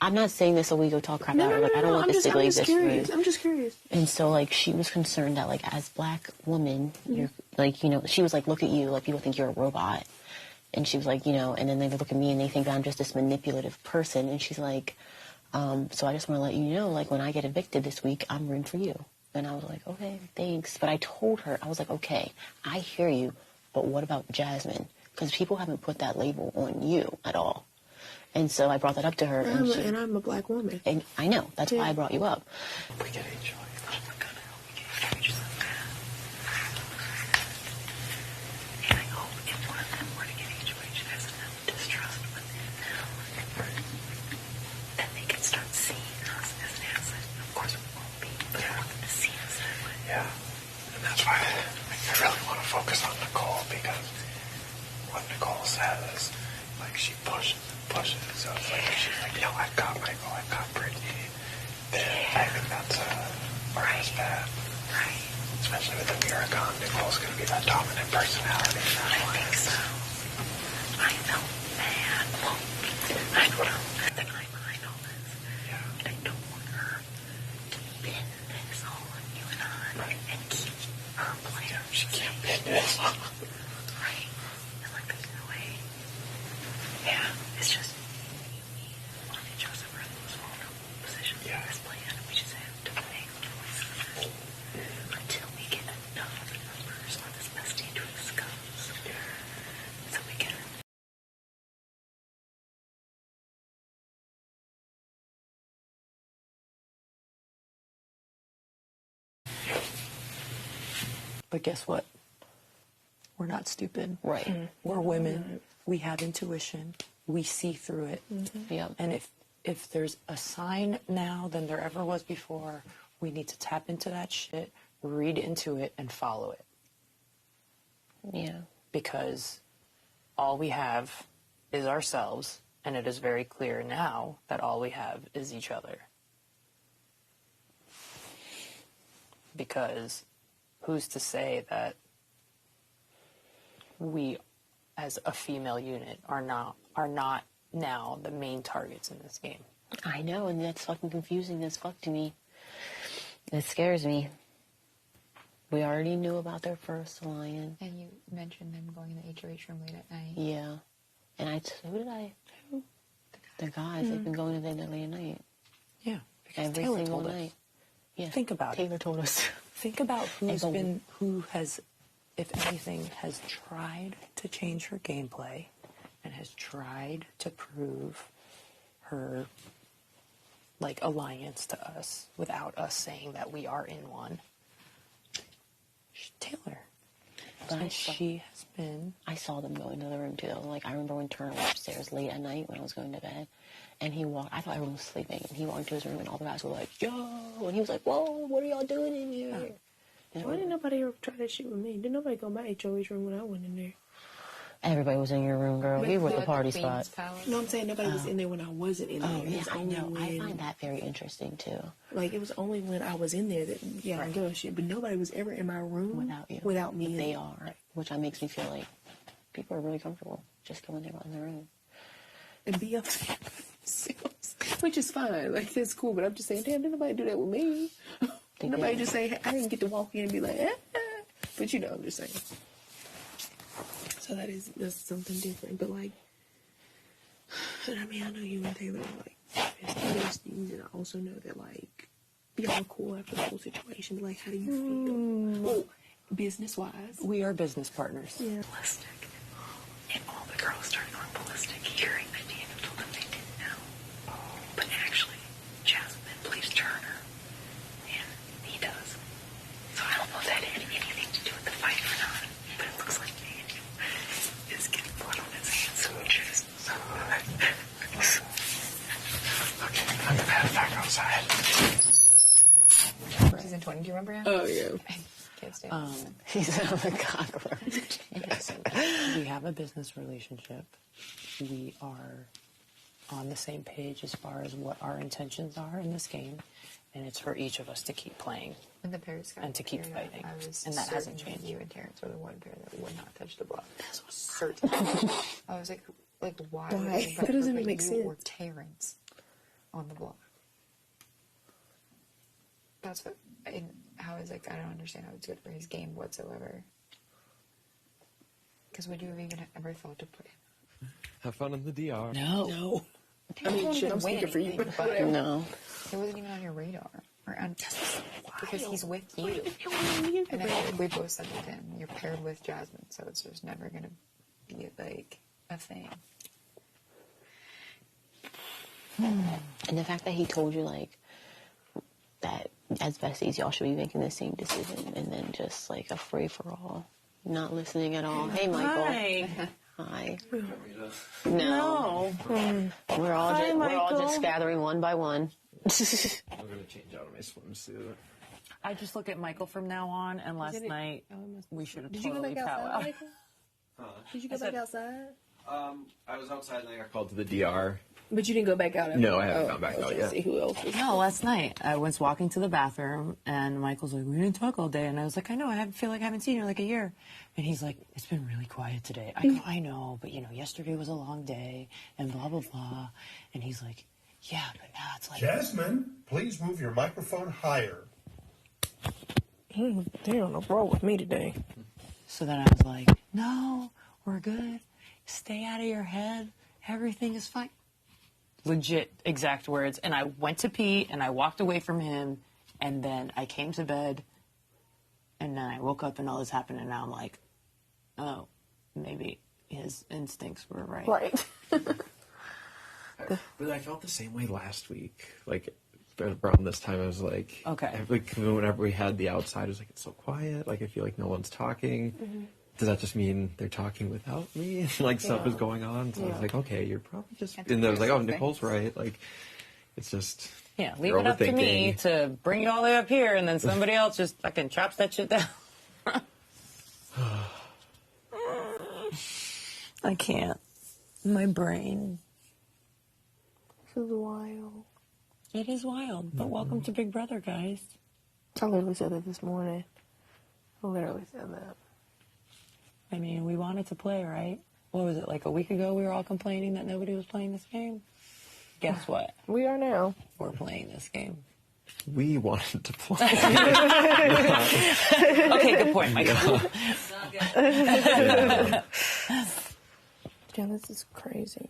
I'm not saying this so we go talk crap out. Like I don't want this to leave this room. I'm just curious. And so like she was concerned that like as black woman, you're like, you know, she was like, look at you, like people think you're a robot. And she was like, you know, and then they would look at me and they think that I'm just this manipulative person. And she's like, so I just want to let you know, like when I get evicted this week, I'm rooting for you. And I was like, okay, thanks. But I told her, I was like, okay, I hear you, but what about Jasmine? Because people haven't put that label on you at all. And so I brought that up to her. And I'm a black woman. And I know, that's why I brought you up. We get HOH. Oh my God, I hope we get HOH so bad. And I hope if one of them were to get HOH, there's enough distrust with them that they can start seeing us as an asset. Of course we won't be, but I want them to see us that way. Yeah. And that's why I really want to focus on Nicole, because what Nicole says, like, she pushes and pushes. So it's like, if she's like, no, I've got Michael, I've got Brittany, then I think that's right. Bad. Right. Especially with the mirror gone, Nicole's going to be that dominant personality. I think so. I felt bad. Well, I don't know. At the time, I know this. Yeah. And I don't want her to pin this all on you and I and keep her playing. Yeah, she can't pin this. Right. And like, there's no way. Yeah. It's just, you want Joseph are in the most vulnerable position in this plan. We just have to make choices until we get enough numbers on this bestie to discuss. So we can. But guess what? We're not stupid. Right. Mm-hmm. We're women. We have intuition. We see through it. Mm-hmm. Yep. And if there's a sign now than there ever was before, we need to tap into that shit, read into it, and follow it. Yeah. Because all we have is ourselves, and it is very clear now that all we have is each other. Because who's to say that we, as a female unit, are not now the main targets in this game? I know, and that's fucking confusing as fuck to me. It scares me. We already knew about their first alliance. And you mentioned them going in the HOH room late at night. Yeah. And who did I? The guys. They've been going to there late at night. Yeah. Every Taylor single told us. night. Yeah. Think about Taylor told us. Think about who has, if anything, has tried to change her gameplay and has tried to prove her, like, alliance to us without us saying that we are in one. Taylor. But she has been. I saw them go into the room too. Like, I remember when Turner was upstairs late at night when I was going to bed, and he walked. I thought everyone was sleeping, and he walked into his room, and all the guys were like, "Yo!" And he was like, "Whoa, what are y'all doing in here?" Yeah. Why didn't nobody ever try that shit with me? Didn't nobody go to my HOH room when I went in there? Everybody was in your room, girl. You were the party spot. No, I'm saying nobody was in there when I wasn't in there. Oh, yeah, I know. When, I find that very interesting, too. Like, it was only when I was in there that, I give a shit. But nobody was ever in my room without you. Without me. But they are, right. Which makes me feel like people are really comfortable just going there in their room. And be up which is fine. Like, it's cool. But I'm just saying, damn, didn't nobody do that with me? Nobody just say, I didn't get to walk in and be like, But, I'm just saying. So that's something different. But, like, I mean, I know you and Taylor are, like, besties, and I also know that, like, y'all cool after the whole situation. But, like, how do you feel? Well, business-wise. We are business partners. Yeah. Ballistic. And all the girls started going ballistic, hearing that Daniel told them they didn't know. But actually, Jasmine plays Turner. And he does. So I don't know if that had anything to do with the fight or not. But it looks like Daniel is getting blood on his hands. So just. Okay, I'm gonna head back outside. Season 20, do you remember him? Oh, yeah. Can't stand He's a cockroach. We have a business relationship. We are on the same page as far as what our intentions are in this game, and it's for each of us to keep playing When the pairs got and to keep paired up, fighting, I was and that hasn't certain changed. You and Terrence were the one pair that would not touch the block. That's was certain. I was like why? would anybody That doesn't put make you sense. Or Terrence on the block. That's what. How is I don't understand how it's good for his game whatsoever. Because would you have even ever thought to put him? Have fun in the DR. No. I mean, shit, I'm speaking for you, but whatever. No. It wasn't even on your radar. Or on, because he's with you. And we both said with him, you're paired with Jasmine, so it's just never going to be like a thing. And the fact that he told you, like, that as besties, y'all should be making the same decision, and then just, like, a free-for-all. Not listening at all. Hey, Michael. Hi. No. We're all just gathering one by one. I'm gonna change out of my swimsuit. I just look at Michael from now on, and last night we should have Did you go totally back outside, powwowed. Michael? Did you go back outside? I was outside and I got called to the DR. But you didn't go back out. No, I haven't gone back out yet. See who else was. No, last night I was walking to the bathroom, and Michael's like, "We didn't talk all day," and I was like, "I know, feel like I haven't seen you in like a year," and he's like, "It's been really quiet today." I go, "I know, but yesterday was a long day, and blah blah blah," and he's like, "Yeah, but now it's like." Jasmine, please move your microphone higher. They're on a roll with me today. So then I was like, "No, we're good. Stay out of your head. Everything is fine." Legit exact words. And I went to pee and I walked away from him, and then I came to bed, and then I woke up and all this happened, and now I'm like, oh, maybe his instincts were right. Right. But I felt the same way last week. Like around this time, I was like, Okay. Like whenever we had the outside, it was like it's so quiet. Like I feel like no one's talking. Mm-hmm. Does that just mean they're talking without me? Like stuff is going on. So I was like, okay, you're probably just. And I was like, oh, Nicole's right. Like it's just. Yeah, leave you're it up to me overthinking. to bring it all the way up here, and then somebody else just fucking chops that shit down. I can't. My brain. This is wild. It is wild, but welcome to Big Brother, guys. I literally said that this morning. I literally said that. I mean, we wanted to play, right? What was it, like a week ago we were all complaining that nobody was playing this game? Guess what? We are now. We're playing this game. We wanted to play. Okay, good point, Michael. Yeah, this is crazy.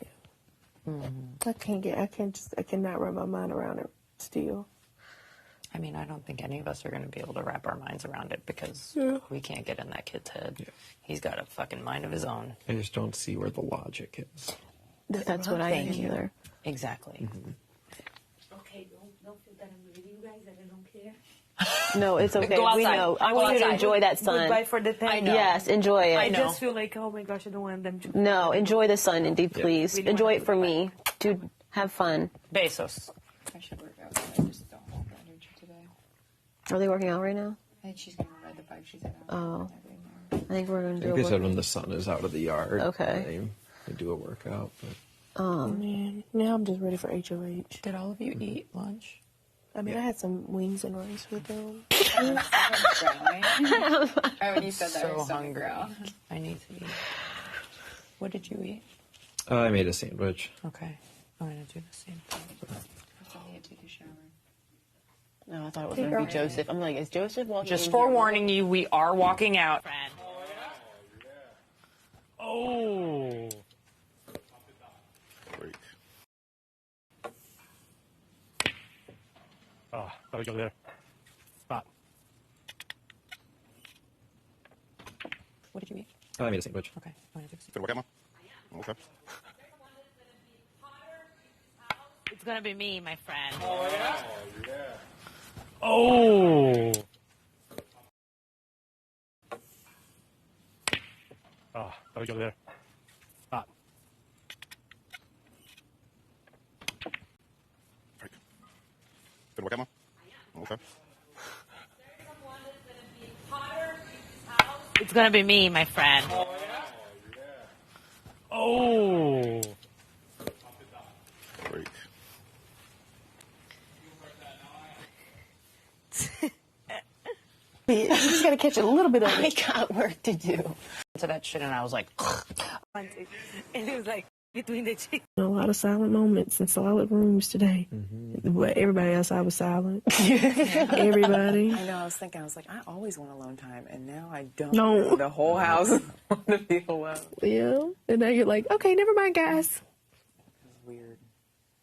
I cannot wrap my mind around it still. I mean, I don't think any of us are going to be able to wrap our minds around it because we can't get in that kid's head. Yeah. He's got a fucking mind of his own. I just don't see where the logic is. That's what I think either. Exactly. Mm-hmm. Okay, don't feel that I'm with you guys that I don't care. No, it's okay. Go We outside. know. I Go want you to outside. enjoy that sun. Goodbye for the thing. I know. Yes, enjoy it. I know. just feel like, oh my gosh, I don't want them to. No, enjoy the sun, indeed, please. We do Enjoy want it for me. Dude, have fun. Besos. I should work out, but I just don't have the energy today. Are they working out right now? I think she's gonna ride the bike. She's at Oh. I think we're going to I do think a I said when the sun is out of the yard. Okay. They do a workout, but. Man, now I'm just ready for HOH. Did all of you eat lunch? I mean, I had some wings and rice with them. Oh, when you said that, I was so hungry. I need to eat. What did you eat? I made a sandwich. Okay. I'm going to do the same thing. I had to take a shower. No, I thought it was going to be Joseph. I'm like, is Joseph walking Just in forewarning you, we are walking out. Oh. Freak. Oh, gotta go there. Spot. What did you eat? I made a sandwich. Okay. I'm going to do Good work, Emma. Okay. It's going to be me, my friend. Oh. Oh, gotta go there. Spot. Good work, Emma. Okay. It's going to be me, my friend. Oh. Freak. You just gotta catch a little bit of I it. got work to do. To that shit, and I was like, And it was like between the cheeks. A lot of silent moments in silent rooms today. But everybody outside was silent. Everybody. I know, I was thinking, I was like, I always want alone time, and now I don't. No. The whole house want to be alone. Yeah. And now you're like, okay, never mind, guys. It's weird.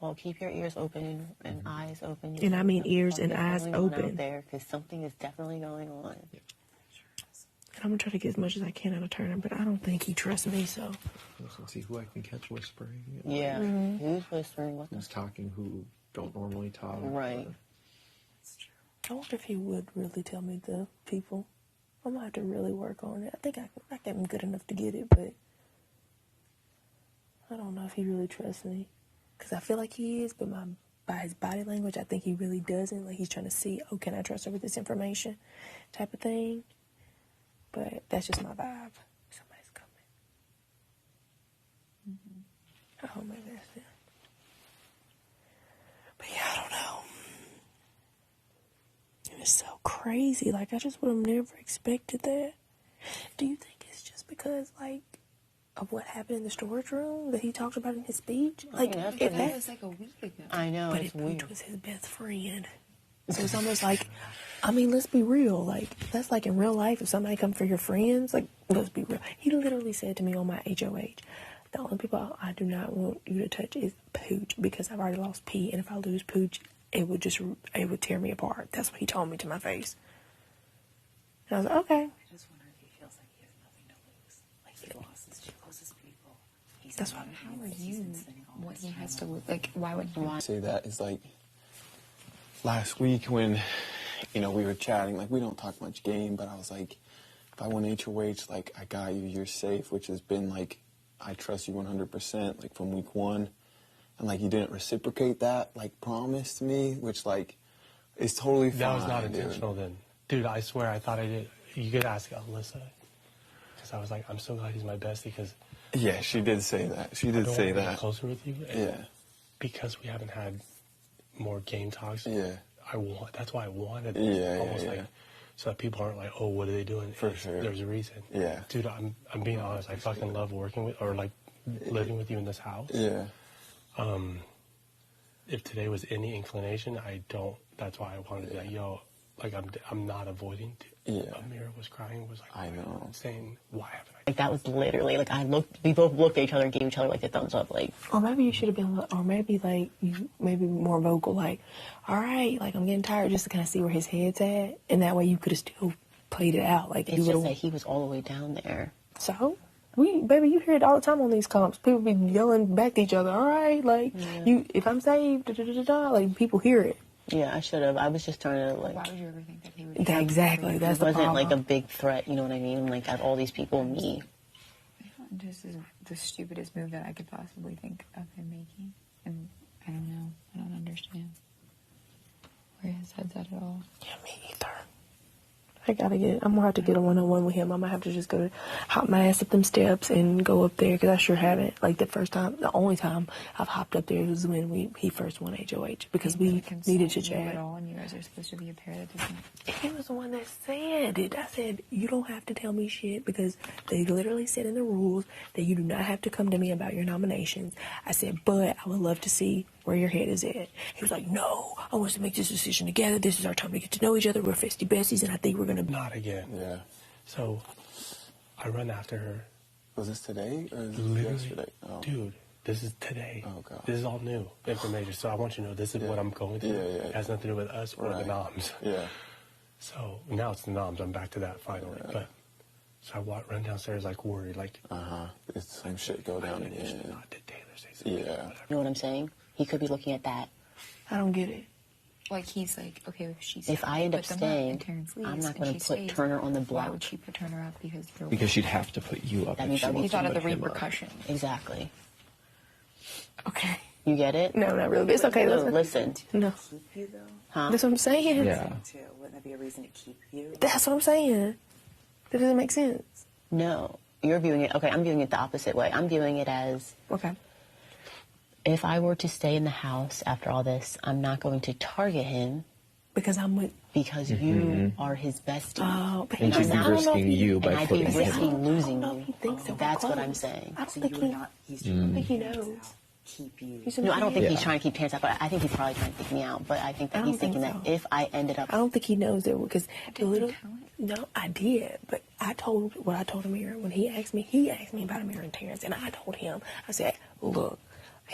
Well, keep your ears open and eyes open. And I mean ears and Something's eyes going on open. out there, because something is definitely going on. And I'm gonna try to get as much as I can out of Turner, but I don't think he trusts me, so. Let's see who I can catch whispering. Yeah. Who's whispering? What the Who's talking who don't normally talk. Right. I wonder if he would really tell me the people. I'm gonna have to really work on it. I think I'm good enough to get it, but I don't know if he really trusts me. Because I feel like he is, but my by his body language, I think he really doesn't. Like, he's trying to see, oh, can I trust her with this information type of thing. But that's just my vibe. Somebody's coming. Oh, maybe that's it. But yeah, I don't know. It was so crazy. Like, I just would have never expected that. Do you think it's just because, like, of what happened in the storage room that he talked about in his speech? Like, It was like a week ago. I know, but it's Pooch weird. was his best friend. So it's almost like, I mean, let's be real. Like, that's like in real life, if somebody come for your friends, like, let's be real. He literally said to me on my HOH, the only people I do not want you to touch is Pooch, because I've already lost P, and if I lose Pooch, it would tear me apart. That's what he told me to my face. And I was like, okay. I just wonder if he feels like he has nothing to lose. Like, he lost his two closest people. That's what How are you? What he has to lose? Like, why would he want? Say that is like last week when, you know, we were chatting, like we don't talk much game, but I was like, if I win HOH, like I got you, you're safe, which has been like, I trust you 100%, like from week one. And like you didn't reciprocate that, like promise to me, which like is totally fine. That was not dude. intentional then. Dude, I swear I thought I did. You could ask Alyssa. Because I was like, I'm so glad he's my bestie because... Yeah, she did say that. She did say I don't want to that. get closer with you. Yeah. Because we haven't had more game talks. Yeah. That's why I wanted it. Yeah, Almost yeah, like, yeah. so that people aren't like, oh, what are they doing? For sure. There's a reason. Yeah. Dude, I'm being honest. I fucking love working with, or like living with you in this house. Yeah. If today was any inclination, that's why I wanted to be like, yo, like I'm not avoiding. Yeah. Amira was crying, was like, I know. saying, why haven't I? Like, that was literally, like, we both looked at each other and gave each other, like, the thumbs up, like. Or maybe you should have been, or maybe, like, you maybe more vocal, like, all right, like, I'm getting tired, just to kind of see where his head's at. And that way you could have still played it out. Like, It's just that he was all the way down there. So? Baby, you hear it all the time on these comps. People be yelling back to each other, all right, like, if I'm saved, da-da-da-da-da, like, people hear it. Yeah, I should have. I was just trying to, like... Why would you ever think that he would? Exactly, that's the problem. It wasn't, like, a big threat, you know what I mean? Like, out of all these people, me. This is the stupidest move that I could possibly think of him making. And I don't know. I don't understand where his head's at all. Yeah, me either. I'm gonna have to get a one-on-one with him. I might have to just hop my ass up them steps and go up there, because I sure haven't. Like, the only time I've hopped up there was when he first won HOH, because we needed to chat. At all, and you guys are supposed to be a pair that doesn't. He was the one that said it. I said, you don't have to tell me shit, because they literally said in the rules that you do not have to come to me about your nominations. I said, but I would love to see where your head is at. He was like, no, I want us to make this decision together. This is our time to get to know each other. We're festy besties, and I think we're going to... Not again. Yeah. So, I run after her. Was this today or yesterday? Oh. Dude, this is today. Oh, God. This is all new information. So I want you to know this is what I'm going through. Yeah. It has nothing to do with us or the noms. Yeah. So now it's the noms. I'm back to that finally. Yeah. But so I run downstairs like worried, like it's the same shit go down again. Not did Taylor say something? Yeah. You know what I'm saying? He could be looking at that. I don't get it. Like, he's like, okay, if I end up staying, I'm not going to put Turner on the block. Why would she put Turner up? Because she'd have to put you up. That means he thought of the repercussions. Exactly. Okay. You get it? No, not really. It's okay. No, listen. No. Keep you, though? Huh? That's what I'm saying. Yeah. Wouldn't that be a reason to keep you? That's what I'm saying. That doesn't make sense. No. You're viewing it... Okay, I'm viewing it the opposite way. I'm viewing it as... Okay. If I were to stay in the house after all this, I'm not going to target him. Because I'm with... Because you are his bestie. Oh, but and she'd be risking you by I'd be putting him. risking losing I don't know you. if he thinks that That's we're what close. I'm saying. I don't think he knows. Keep you. No, I don't think he's trying to keep Terrence out, but I think he's probably trying to take me out. But I think that he's thinking that if I ended up... I don't think he knows that, because no, I did. But I told Amir when he asked me about Amir and Terrence, and I told him, I said, look,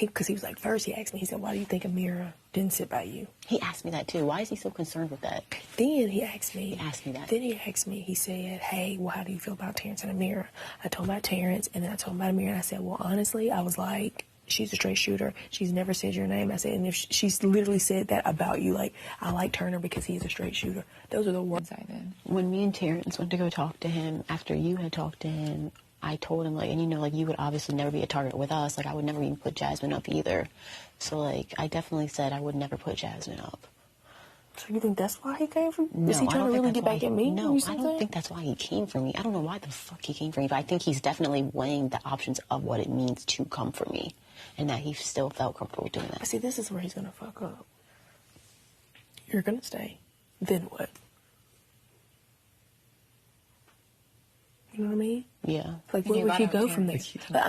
because he was like, first he asked me, he said, why do you think Amira didn't sit by you? He asked me that too. Why is he so concerned with that? Then he asked me. He asked me that. Then he asked me, he said, hey, well, how do you feel about Terrence and Amira? I told him about Terrence, and then I told him about Amira, and I said, well, honestly, I was like, she's a straight shooter. She's never said your name. I said, and if she's literally said that about you, like, I like Turner because he's a straight shooter. Those are the words I did. When me and Terrence went to go talk to him, after you had talked to him, I told him, like, and like, you would obviously never be a target with us. Like, I would never even put Jasmine up either. So, like, I definitely said I would never put Jasmine up. So you think that's why he came for me? No, Is he trying to really get back at me? No, I don't think that's why he came for me. I don't know why the fuck he came for me, but I think he's definitely weighing the options of what it means to come for me, and that he still felt comfortable doing that. But see, this is where he's gonna fuck up. You're gonna stay. Then what? You know what I mean? Yeah. Like, where would he go from there?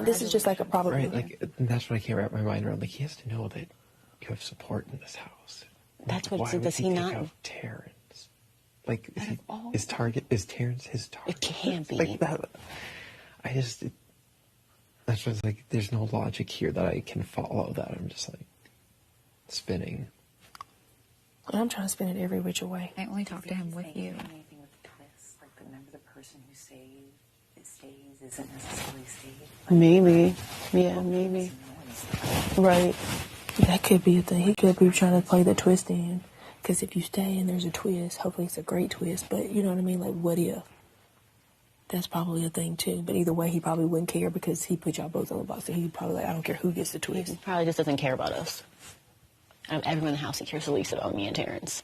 This is just like a problem. Right, like, that's what I can't wrap my mind around. Like, he has to know that you have support in this house. That's what. Why So would does he take not? out Terrence? Like, is Terrence his target? It can't be. Like that. That's what's like. There's no logic here that I can follow. That I'm just like spinning. I'm trying to spin it every which way. I only talk to him with you. Anything with the twist, like remember the person who stays isn't necessarily stayed. Maybe. Yeah, maybe. Right. That could be a thing. He could be trying to play the twist in. Because if you stay and there's a twist, hopefully it's a great twist. But you know what I mean? Like, what if? That's probably a thing too. But either way, he probably wouldn't care because he put y'all both on the box. So he'd probably like, I don't care who gets the twist. He probably just doesn't care about us. Everyone in the house, he cares the least about me and Terrence.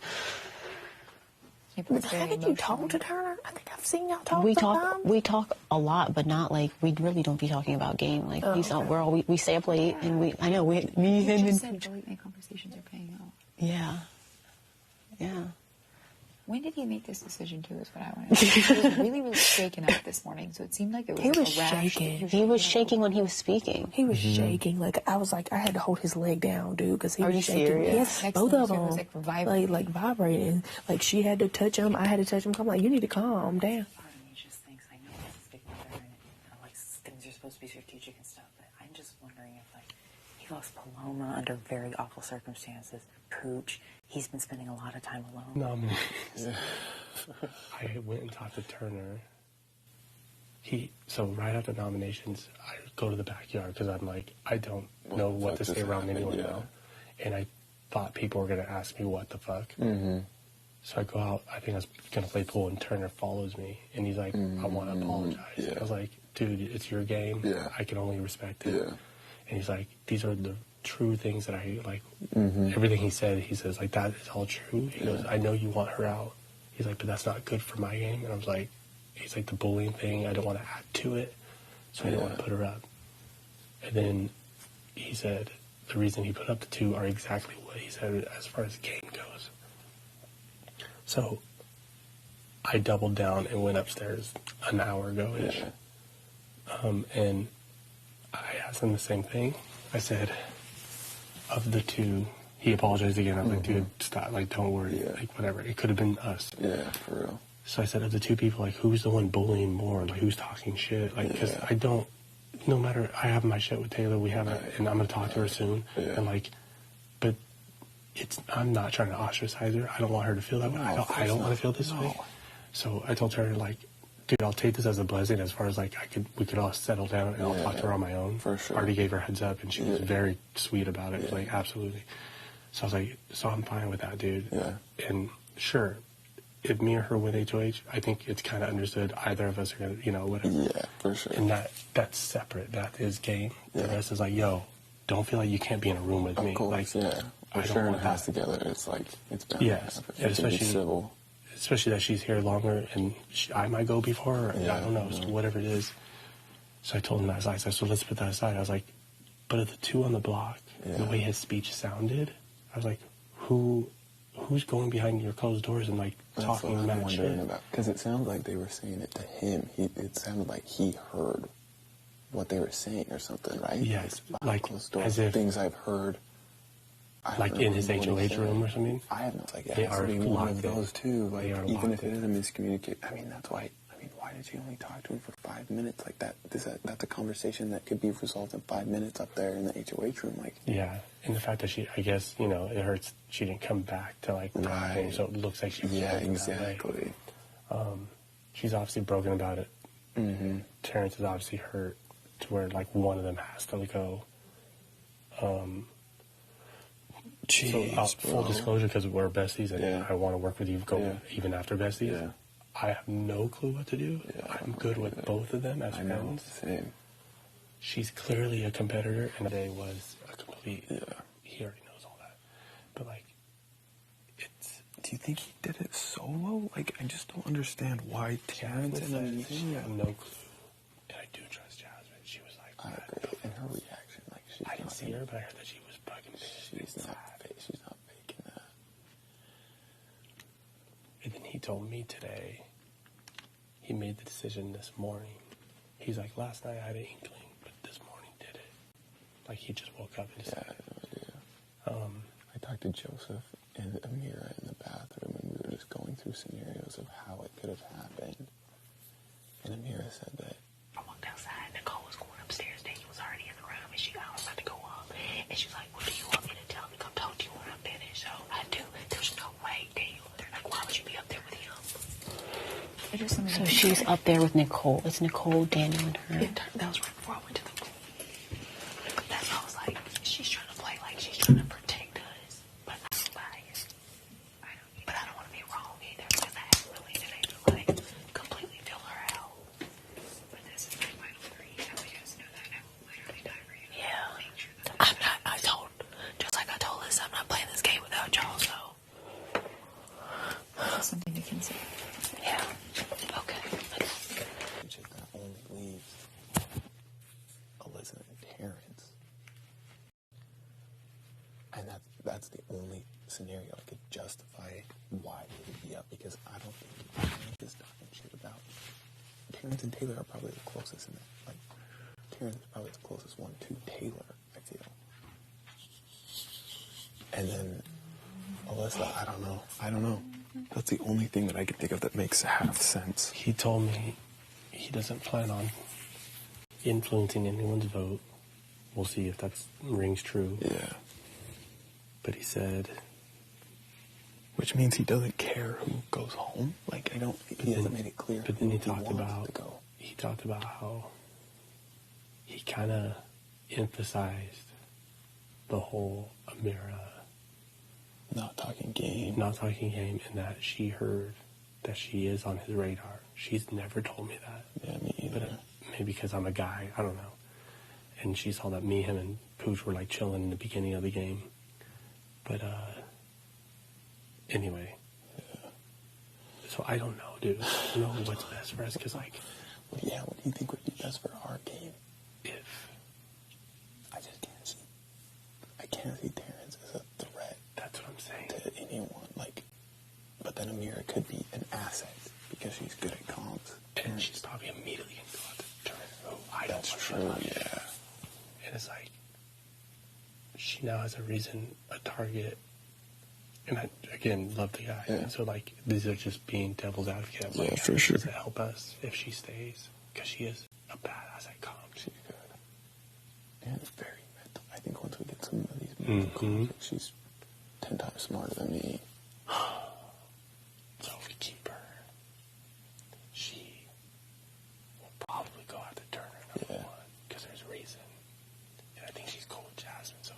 Haven't you talked to Turner? I think I've seen y'all talk. We talk a lot, but not like we really don't be talking about game. Like we stay up late, and me, him, just said the late night conversations are paying off. Yeah. When did he make this decision too? Is what I want to know. He was really, really shaken up this morning, so it seemed like it was. He was a rash. shaking. He was shaking when he was speaking. He was shaking. Like I was like, I had to hold his leg down, dude, because he was shaking. Serious? Yes, both of them. Was like vibrating. Like she had to touch him. I had to touch him. I'm like, you need to calm down. Part of me just thinks, I know it's a big mother and like things are supposed to be strategic and stuff, but I'm just wondering if like he lost Paloma under very awful circumstances. Pooch, he's been spending a lot of time alone. No, I mean, I went and talked to Turner. So right after nominations, I go to the backyard because I'm like, I don't know what to say around anyone now. And I thought people were going to ask me what the fuck. Mm-hmm. So I go out, I think I was going to play pool, and Turner follows me. And he's like, I want to apologize. Yeah. I was like, dude, it's your game. Yeah. I can only respect it. Yeah. And he's like, these are the true things that I like. Everything he says like, that is all true. He goes, I know you want her out. He's like, but that's not good for my game. And I was like, he's like, the bullying thing, I don't want to add to it, so I didn't want to put her up. And then he said the reason he put up the two are exactly what he said as far as the game goes. So I doubled down and went upstairs an hour ago-ish. And I asked him the same thing. I said, of the two, he apologized again. I was like, dude, stop. Like, don't worry. Like, whatever. It could have been us. Yeah, for real. So I said, of the two people, like, who's the one bullying more? Like, who's talking shit? Like, because I don't, no matter, I have my shit with Taylor. We have it, and I'm going to talk to her soon. And, like, but I'm not trying to ostracize her. I don't want her to feel that way. I don't want to feel this way. So I told her, like, dude, I'll take this as a blessing as far as, like, we could all settle down, and I'll talk to her on my own. For sure. I already gave her a heads up, and she was very sweet about it. Like, absolutely. So I was like, so I'm fine with that, dude. Yeah. And sure, if me or her win HOH, I think it's kind of understood either of us are going to, whatever. Yeah, for sure. And that's separate. That is game. The rest is like, yo, don't feel like you can't be in a room with me. Of course, like, For sure, in a house together, it's like, it's better. Yes. Especially that she's here longer, and I might go before her. I don't know, so whatever it is. So I told him that. I said, so let's put that aside. I was like, but of the two on the block, the way his speech sounded, I was like, who's going behind your closed doors and, like, talking mad shit? Because it sounded like they were saying it to him. It sounded like he heard what they were saying or something, right? Yes. Like as if things I've heard. Like in his HOH room or something? I have no idea. It has to be one of those two. Like, even if it is a miscommunication, I mean, that's why. I mean, why did you only talk to him for 5 minutes? Like that? That's a conversation that could be resolved in 5 minutes up there in the HOH room. Like, yeah, and the fact that I guess, it hurts. She didn't come back to like talk to him, so it looks like she. Yeah, exactly. She's obviously broken about it. Mm-hmm. Terrence is obviously hurt to where like one of them has to go. Jeez, so full disclosure, because we're besties, and I want to work with you even after besties. Yeah. I have no clue what to do. I'm good with both of them as friends. Same. She's clearly a competitor, and today was a complete. He already knows all that, but like, it's. Do you think he did it solo? Like, I just don't understand why Terrence and Amelia. I have no clue, and I do trust Jasmine. She was like, I agree. And her reaction, like, she's I didn't not see her, but I heard that she was bugging. She's not faking that. And then he told me today. He made the decision this morning. He's like, last night I had an inkling, but this morning did it. Like, he just woke up and decided. I have no idea. I talked to Joseph and Amira in the bathroom, and we were just going through scenarios of how it could have happened. And Amira said that I walked outside, Nicole was going upstairs, Daniel was already in the room, and I was about to go up. And she's like, what do you want me to tell me? Come talk to you when I'm finished. So I do. There's no way, Daniel. They're like, why would you be up there with him? So she's up there with Nicole. It's Nicole, Daniel, and her. That was right before I went to the pool. That's why I was like, she's trying to play like she's trying to protect us. But I don't buy it. But I don't want to be wrong either, because I have really been able to like completely fill her out. But this is my final three. I want you to know that I will literally die for you. Yeah. I'm not, just like I told Liz, I'm not playing this game without y'all, so. That's something to consider. Yeah. Okay. that only leaves Alyssa and Terrence. And that's the only scenario I could justify why they would be up, because I don't think Terrence is talking shit about. Terrence and Taylor are probably the closest in that. Like, Terrence is probably the closest one to Taylor, I feel. And then Alyssa, I don't know. That's the only thing that I can think of that makes half sense. He told me he doesn't plan on influencing anyone's vote. We'll see if that rings true. Yeah. But he said... Which means he doesn't care who goes home? Like, he hasn't made it clear. But then he talked about how he kind of emphasized the whole Amira... Not talking game, and that she heard that she is on his radar. She's never told me that. Yeah, me either. But maybe because I'm a guy, I don't know. And she saw that him, and Pooch were like chilling in the beginning of the game. But anyway. Yeah. So I don't know, dude. I don't know what's best for us, because like... Well, yeah, what do you think would be best for our game? If... I just can't see... I can't see Terrence as a threat. That's what I'm saying. To anyone, like... But then Amira could be an asset, because she's good at comms. And she's probably immediately going to go out to Terrence. Oh, That's true, yeah. And it's like... She now has a reason, a target... And I, again, love the guy. Yeah. And so, like, these are just being devil's advocate. Yeah, like, for sure. Does it help us if she stays? Because she is a badass at comms. She's good. And very mental. I think once we get some of these mental comms, she's 10 times smarter than me. So if we keep her, she will probably go after Turner, number one, because there's a reason. And I think she's cool with Jasmine, so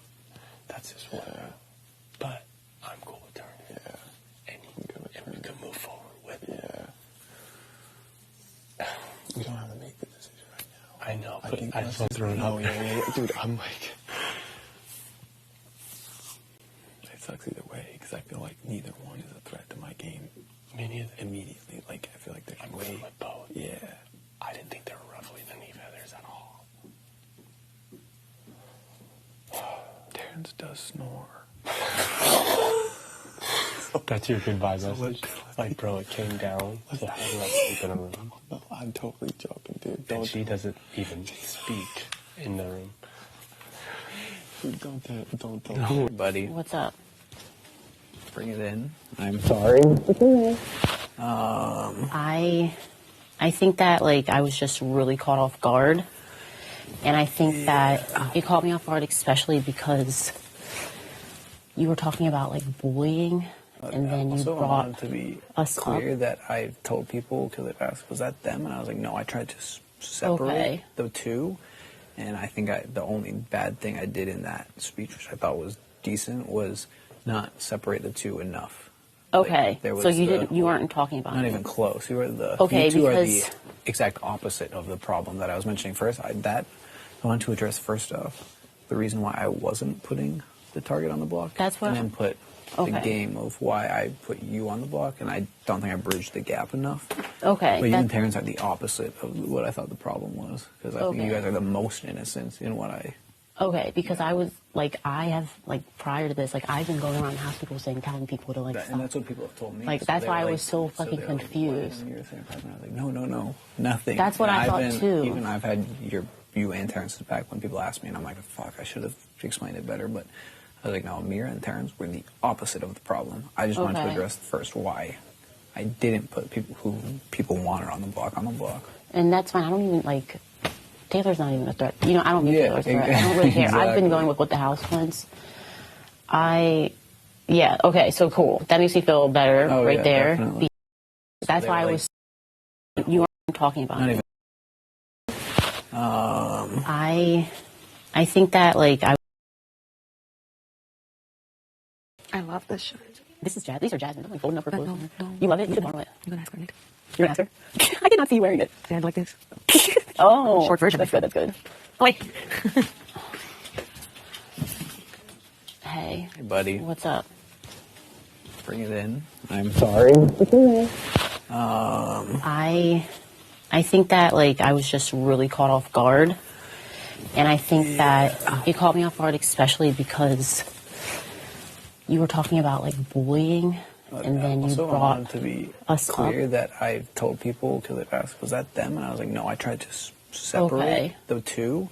that's his one. But I'm cool with Turner. Yeah. And we can move forward with it. Yeah. We don't have to make the decision right now. I know, I but think I just want to throw it out. Yeah. Dude, I'm like... It sucks either way, because I feel like neither one is a threat to my game. Me neither. Immediately. Like, I feel like there's I'm way... with both. Yeah. I didn't think they were ruffling any feathers at all. Terrence does snore. That's your goodbye message. Like, bro, it came down to have like sleep in a room. No, I'm totally joking, dude. And she doesn't even speak in the room. Dude, don't tell No, buddy. What's up? Bring it in. I'm sorry. I think that, like, I was just really caught off guard. And I think that it caught me off guard, especially because you were talking about, like, bullying. And then you Also, I brought wanted to be us clear up. that I told people, because they've asked, was that them? And I was like, no, I tried to separate the two. And I think the only bad thing I did in that speech, which I thought was decent, was not separate the two enough. Okay, There so was you weren't talking about not it. even close. You Okay, two are the because exact opposite of the problem that I was mentioning first. I wanted to address first off the reason why I wasn't putting the target on the block. That's what and then put the Okay. game of why I put you on the block, and I don't think I bridged the gap enough. Okay, But you and that- Terrence are the opposite of what I thought the problem was, because I think Okay. you guys are the most innocent in what I. Okay, because I was like, I have like prior to this, like I've been going around hospital saying, telling people to like stop. And that's what people have told me. Like So that's they why were I like- was so so fucking they were like, confused. "Why you're saying pregnant?" I was like, no, nothing. That's what And I thought, been, too. Even I've had you and Terrence's back when people ask me, and I'm like, fuck, I should have explained it better. But I was like, no, Amira and Terrence were the opposite of the problem. I just wanted to Okay. address first why I didn't put people who people wanted on the block. And that's fine. I don't even like. Taylor's not even a threat. You know, I don't think Yeah, Taylor's a threat. I don't really care. I've been exactly. going with what the house wants. Yeah. Okay. So cool. That makes me feel better Oh, right yeah, there. definitely. That's why I was. You weren't talking about Not it. even. I think that like I love this shirt. This is These are Jasmine. I'm like folding up her But clothes. no. You love it? You should borrow it. I'm gonna ask her later. You're gonna ask her? I did not see you wearing it. Yeah, like this. Oh, Short version. That's good. That's good. Oh, wait. Hey, Hey, buddy. what's up? Bring it in. I'm sorry. I think that like I was just really caught off guard, and I think that it caught me off guard, especially because you were talking about like bullying, and then you Also, I brought wanted to be us clear up. that I told people because they asked, "Was that them?" And I was like, "No, I tried to separate Okay. the two."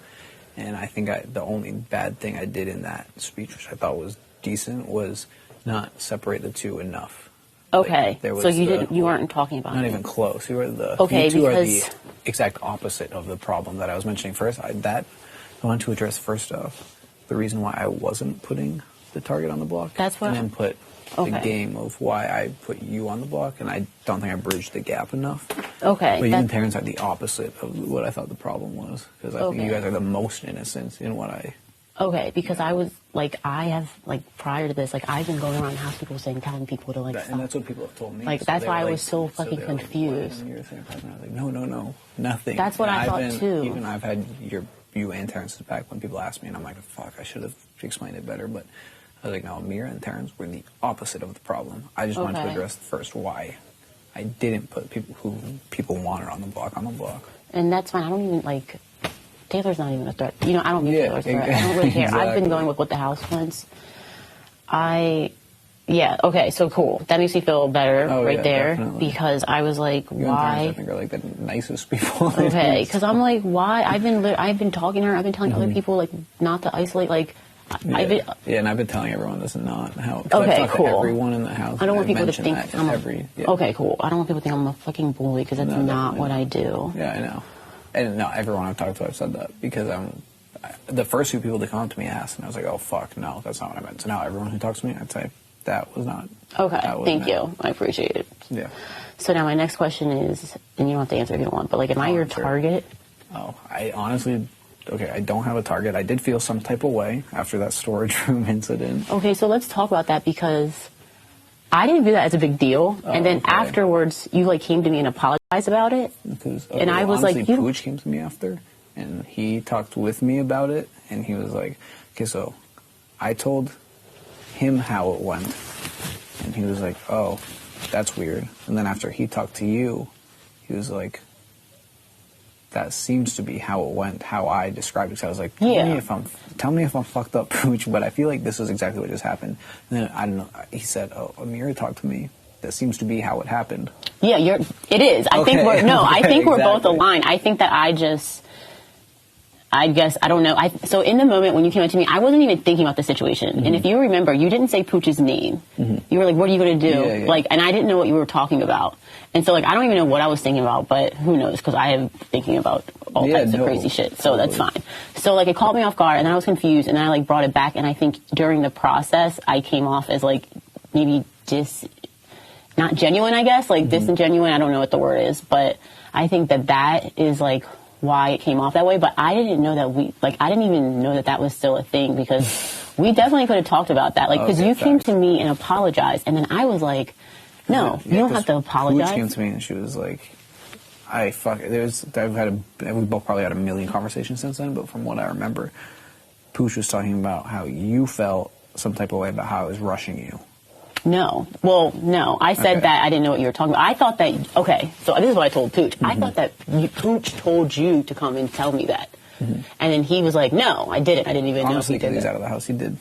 And I think the only bad thing I did in that speech, which I thought was decent, was not separate the two enough. Okay, there so was you weren't talking about Not it. even close. Okay, you two are the because- exact opposite of the problem that I was mentioning first. I wanted to address first off the reason why I wasn't putting the target on the block. That's what- and then put the Okay. game of why I put you on the block, and I don't think I bridged the gap enough. Okay, But you that- and Terrence are the opposite of what I thought the problem was, because I think Okay. you guys are the most innocent in what I. Okay, because I was like, I have like prior to this, like I've been going around hospital saying, telling people to like stop. And that's what people have told me. Like, So that's they why were I like- was so so fucking they were like, confused. "Why you're saying pregnant?" I was like, no, nothing. That's what And I I've thought, been- too. Even I've had you and Terrence's back when people ask me, and I'm like, fuck, I should have explained it better. But I was like, no, Amira and Terrence were the opposite of the problem. I just wanted to Okay. address first why I didn't put people who people wanted on the block. And that's fine. I don't even like. Taylor's not even a threat. You know, I don't think Yeah, Taylor's a threat. I don't really care. I've exactly. been going with what the house wants. Yeah. Okay. So cool. That makes me feel better Oh, right yeah, there definitely. because I was like, You and Terrence, I why? think, are like the nicest people. Okay. Because I'm like, why? I've been talking to her. I've been telling other Mhm. people like not to isolate. Like, I've been. Yeah, and I've been telling everyone this is not how. 'cause Okay, I've talked cool. To everyone in the house. I don't and want people to mentioned think that I'm a, every. Yeah. Okay, cool. I don't want people to think I'm a fucking bully because that's No, not definitely what not. I do. Yeah, I know. And no, everyone I've talked to, I've said that because the first few people to come up to me asked, and I was like, oh fuck, no, that's not what I meant. So now everyone who talks to me, I'd say that was not. Okay, that was thank meant. you. I appreciate it. Yeah. So now my next question is, and you don't have to answer if you don't want, but like, am I your sure. target? Oh, I honestly, okay, I don't have a target. I did feel some type of way after that storage room incident. Okay, so let's talk about that because I didn't view that as a big deal, and then okay. afterwards you like came to me and apologized about it, and I was honestly, like, you. Pooch came to me after, and he talked with me about it, and he was like, okay, so I told him how it went, and he was like, oh, that's weird. And then after he talked to you, he was like, that seems to be how it went, how I described it. So I was like, tell me if I'm fucked up, Pooch, but I feel like this is exactly what just happened. And then, I don't know, he said, oh, Amira talked to me. That seems to be how it happened. Yeah, it is. I think Okay. I think we're both Exactly. aligned. I think that I guess, I don't know. So in the moment when you came up to me, I wasn't even thinking about the situation. Mm-hmm. And if you remember, you didn't say Pooch's name. You were like, what are you going to do? Yeah, yeah. Like, and I didn't know what you were talking about. And so like, I don't even know what I was thinking about, but who knows? Because I am thinking about all Yeah, types of no, crazy shit. So that's fine. So like, it caught me off guard and then I was confused and then I like brought it back. And I think during the process, I came off as like maybe not genuine, I guess, like disingenuine. I don't know what the word is, but I think that is like why it came off that way. But I didn't know that I didn't even know that was still a thing because We definitely could have talked about that. Like, because Okay, you came facts. to me and apologized, and then I was like, no, you don't have to apologize. Pooch came to me and she was like, we both probably had a million conversations since then, but from what I remember, Pooch was talking about how you felt some type of way about how I was rushing you. No. Well, no. I said that I didn't know what you were talking about. I thought that, okay, so this is what I told Pooch. I thought that Pooch told you to come and tell me that. And then he was like, no, I didn't. I didn't even Honestly, know if he did he's that. out of the house. He did.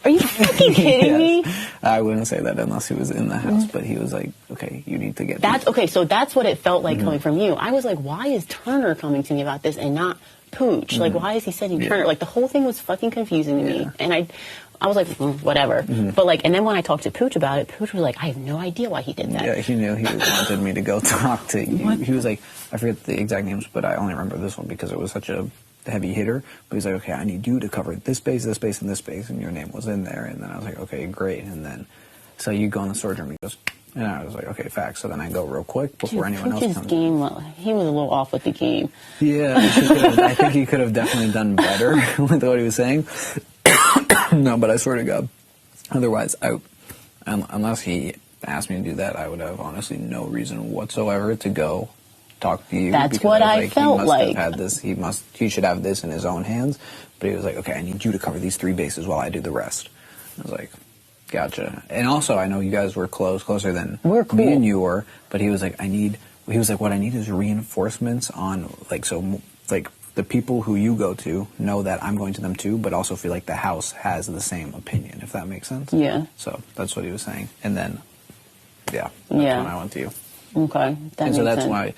Are you fucking kidding me? I wouldn't say that unless he was in the house, but he was like, okay, you need to get That's okay. So that's what it felt like Mhm. coming from you. I was like, why is Turner coming to me about this and not Pooch? Like, why is he sending Turner? Like, the whole thing was fucking confusing to me. And I was like, whatever. But like, and then when I talked to Pooch about it, Pooch was like, I have no idea why he did that. Yeah, he knew he wanted me to go talk to you. He was like, I forget the exact names, but I only remember this one because it was such a heavy hitter. But he's like, okay, I need you to cover this base, this base, and this base, and your name was in there. And then I was like, okay, great. And then, so you go in the storage room, he goes, and I was like, okay, facts. So then I go real quick before anyone else Pooch's comes. game, he was a little off with the game. Yeah, I think he could have definitely done better with what he was saying. No, but I swear to God, otherwise, unless he asked me to do that, I would have honestly no reason whatsoever to go talk to you. That's because what was I like, felt he must like. Have had this. He should have this in his own hands. But he was like, okay, I need you to cover these 3 bases while I do the rest. I was like, gotcha. And also, I know you guys were closer than me and you were. But he was like, what I need is reinforcements on the people who you go to know that I'm going to them too, but also feel like the house has the same opinion, if that makes sense. Yeah. So that's what he was saying. And then, that's when I went to you. Okay. And so that's why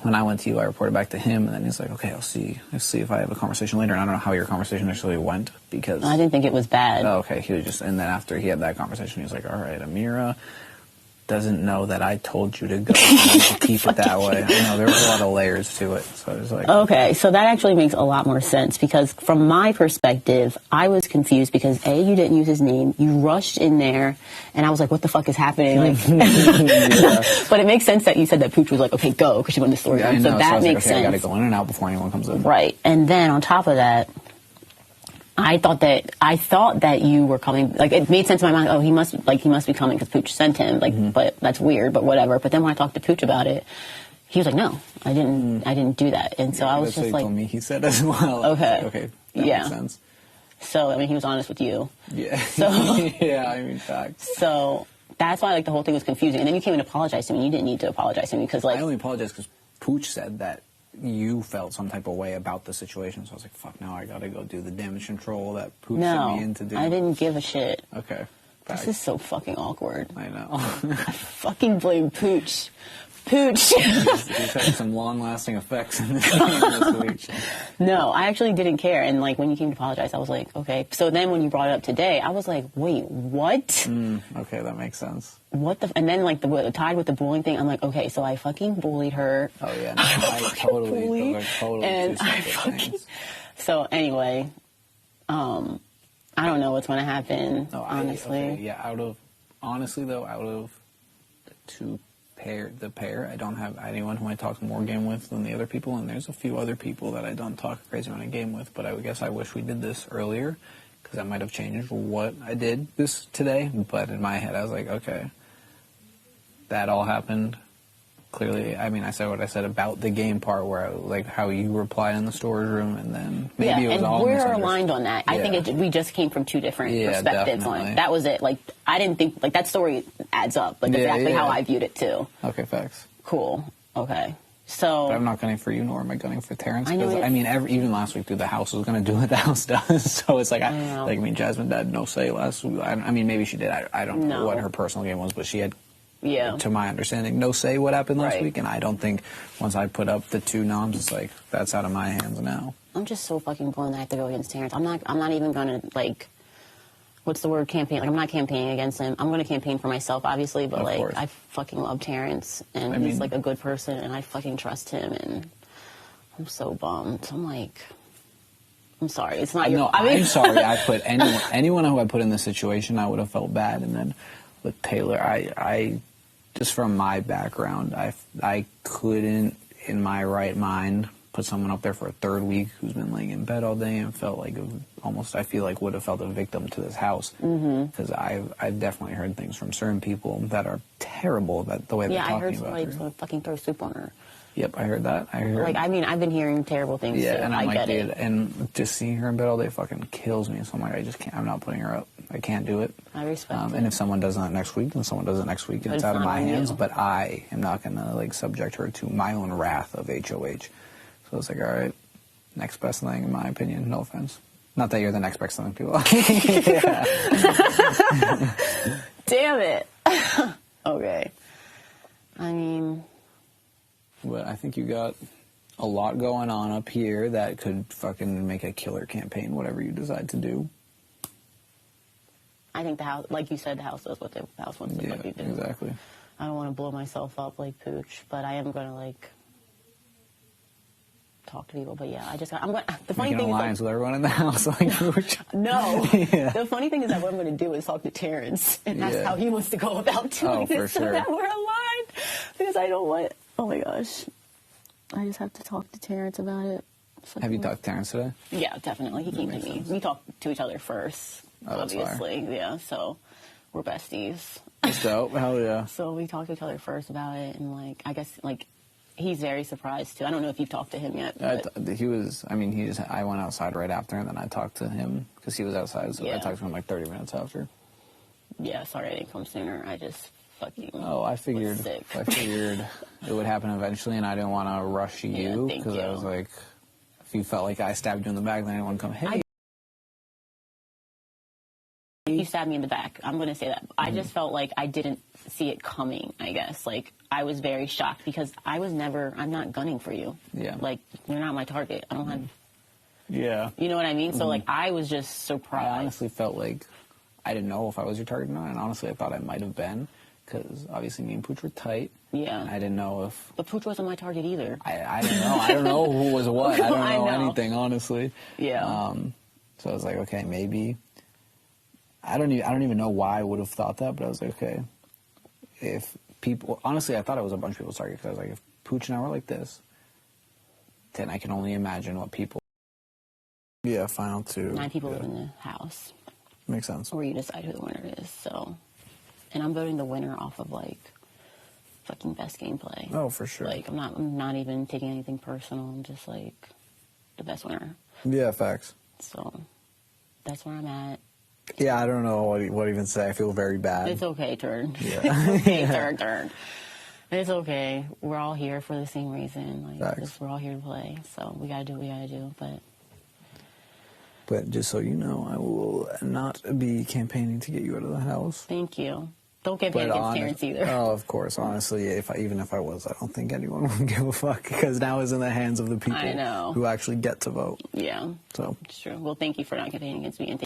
when I went to you, I reported back to him, and then he's like, okay, I'll see if I have a conversation later. And I don't know how your conversation actually went because I didn't think it was bad. Oh, okay. He was just, and then after he had that conversation, he was like, all right, Amira doesn't know that I told you to go. I need to keep it that way. I know there was a lot of layers to it, so I was like, okay, so that actually makes a lot more sense because from my perspective, I was confused because A, you didn't use his name, you rushed in there, and I was like, what the fuck is happening? Like, but it makes sense that you said that Pooch was like, okay, go, because she went to the story. Yeah, I know, so that I was makes like, okay, sense. I gotta go in and out before anyone comes in. Right, and then on top of that, I thought that you were coming. Like, it made sense in my mind. Oh, he must be coming because Pooch sent him. Like, but that's weird. But whatever. But then when I talked to Pooch about it, he was like, "No, I didn't do that." And so I was just like, told me he said as well. Okay, okay, that yeah, makes sense. So I mean, he was honest with you. Yeah. So yeah, I mean, facts. So that's why like the whole thing was confusing. And then you came and apologized to me. You didn't need to apologize to me because like I only apologized because Pooch said that you felt some type of way about the situation. So I was like, fuck, now I gotta go do the damage control that Pooch sent me in to do. I didn't give a shit. Okay. This is so fucking awkward. I know. I fucking blame Pooch. Pooch. He's had some long-lasting effects in this game this week. No, I actually didn't care. And like when you came to apologize, I was like, okay. So then when you brought it up today, I was like, wait, what? Okay, that makes sense. What the? And then like tied with the bullying thing, I'm like, okay, so I fucking bullied her. Oh yeah, no, I totally and I fucking. So anyway, I don't know what's going to happen. No, honestly, out of the pair, I don't have anyone who I talk more game with than the other people, and there's a few other people that I don't talk a crazy amount of game with. But I guess I wish we did this earlier because that might have changed what I did this today. But in my head, I was like, okay, that all happened. Clearly, I mean, I said what I said about the game part, where like how you replied in the storage room, and then maybe it was and all we're aligned on that. I think we just came from two different perspectives on it. That was it. Like I didn't think like that story adds up. Like exactly how I viewed it too. Okay, facts. Cool. Okay. So but I'm not gunning for you, nor am I gunning for Terrence. I know I mean, even last week, the house was going to do what the house does. So it's like, Jasmine had no say last week. I mean, maybe she did. I don't know what her personal game was, but she had, to my understanding, no say what happened last week. And I don't think once I put up the 2 noms, it's like that's out of my hands now. I'm just so fucking blown that I have to go against Terrence. I'm not even gonna like. What's the word? Campaign. Like I'm not campaigning against him. I'm going to campaign for myself, obviously. But like, I fucking love Terrence, and he's like a good person, and I fucking trust him. And I'm so bummed. I'm like, I'm sorry. It's not your. I'm sorry. I put anyone who I put in this situation, I would have felt bad. And then with Taylor, I just from my background, I couldn't in my right mind put someone up there for a third week who's been laying in bed all day and felt like almost, I feel like, would have felt a victim to this house. Because I've definitely heard things from certain people that are terrible about the way they're talking about her. Yeah, I heard somebody fucking throw soup on her. Yep, I heard that. Like, I mean, I've been hearing terrible things too. And I'm I like, get dude, it. and just seeing her in bed all day fucking kills me. So I'm like, I just can't, I'm not putting her up. I can't do it. I respect it. And if someone does that next week, then someone does it next week, and it's out of my hands. But I am not going to, like, subject her to my own wrath of HOH. So it's like, all right, next best thing, in my opinion. No offense. Not that you're the next best thing, people. Damn it. Okay. I mean... But I think you got a lot going on up here that could fucking make a killer campaign, whatever you decide to do. I think the house, like you said, the house does what the house wants to fucking do. Exactly. I don't want to blow myself up like Pooch, but I am going to, like, talk to people. But yeah, I'm going to... The funny thing is... alliance with everyone in the house like Pooch. No. The funny thing is that what I'm going to do is talk to Terrence and ask how he wants to go about doing this so that we're aligned. Because I don't want... Oh my gosh. I just have to talk to Terrence about it. Have you talked to Terrence today? Yeah, definitely. He came to me. We talked to each other first, obviously. Yeah, so we're besties. That's dope. Hell yeah. So we talked to each other first about it, and, like, I guess, like, he's very surprised, too. I don't know if you've talked to him yet. He was, I mean, I went outside right after, and then I talked to him, because he was outside, so I talked to him like 30 minutes after. Yeah, sorry I didn't come sooner. I just... I figured it would happen eventually, and I didn't want to rush you because I was like, if you felt like I stabbed you in the back, then I didn't want to come. Hey, you stabbed me in the back. I'm going to say that. I just felt like I didn't see it coming. I guess like I was very shocked because I'm not gunning for you. Yeah. Like you're not my target. I don't have. Yeah. You know what I mean? So like I was just surprised. I honestly felt like I didn't know if I was your target or not, and honestly I thought I might have been. Because obviously me and Pooch were tight. Yeah. And I didn't know if... But Pooch wasn't my target either. I don't know. I don't know who was what. I don't know anything, honestly. Yeah. So I was like, okay, maybe... I don't even know why I would have thought that, but I was like, okay. If people... Honestly, I thought it was a bunch of people's target, because I was like, if Pooch and I were like this, then I can only imagine what people... Yeah, final two. 9 people live in the house. Makes sense. Where you decide who the winner is, so... And I'm voting the winner off of, like, fucking best gameplay. Oh, for sure. Like, I'm not even taking anything personal. I'm just, like, the best winner. Yeah, facts. So, that's where I'm at. Yeah, I don't know what even say. I feel very bad. It's okay, Turn. Yeah. It's okay, Turn. It's okay. We're all here for the same reason. Like, we're all here to play. So, we gotta do what we gotta do, But just so you know, I will not be campaigning to get you out of the house. Thank you. Don't campaign against Terrence either. Oh, of course. Honestly, even if I was, I don't think anyone would give a fuck because now it's in the hands of the people who actually get to vote. Yeah. So it's true. Well, thank you for not campaigning against me. And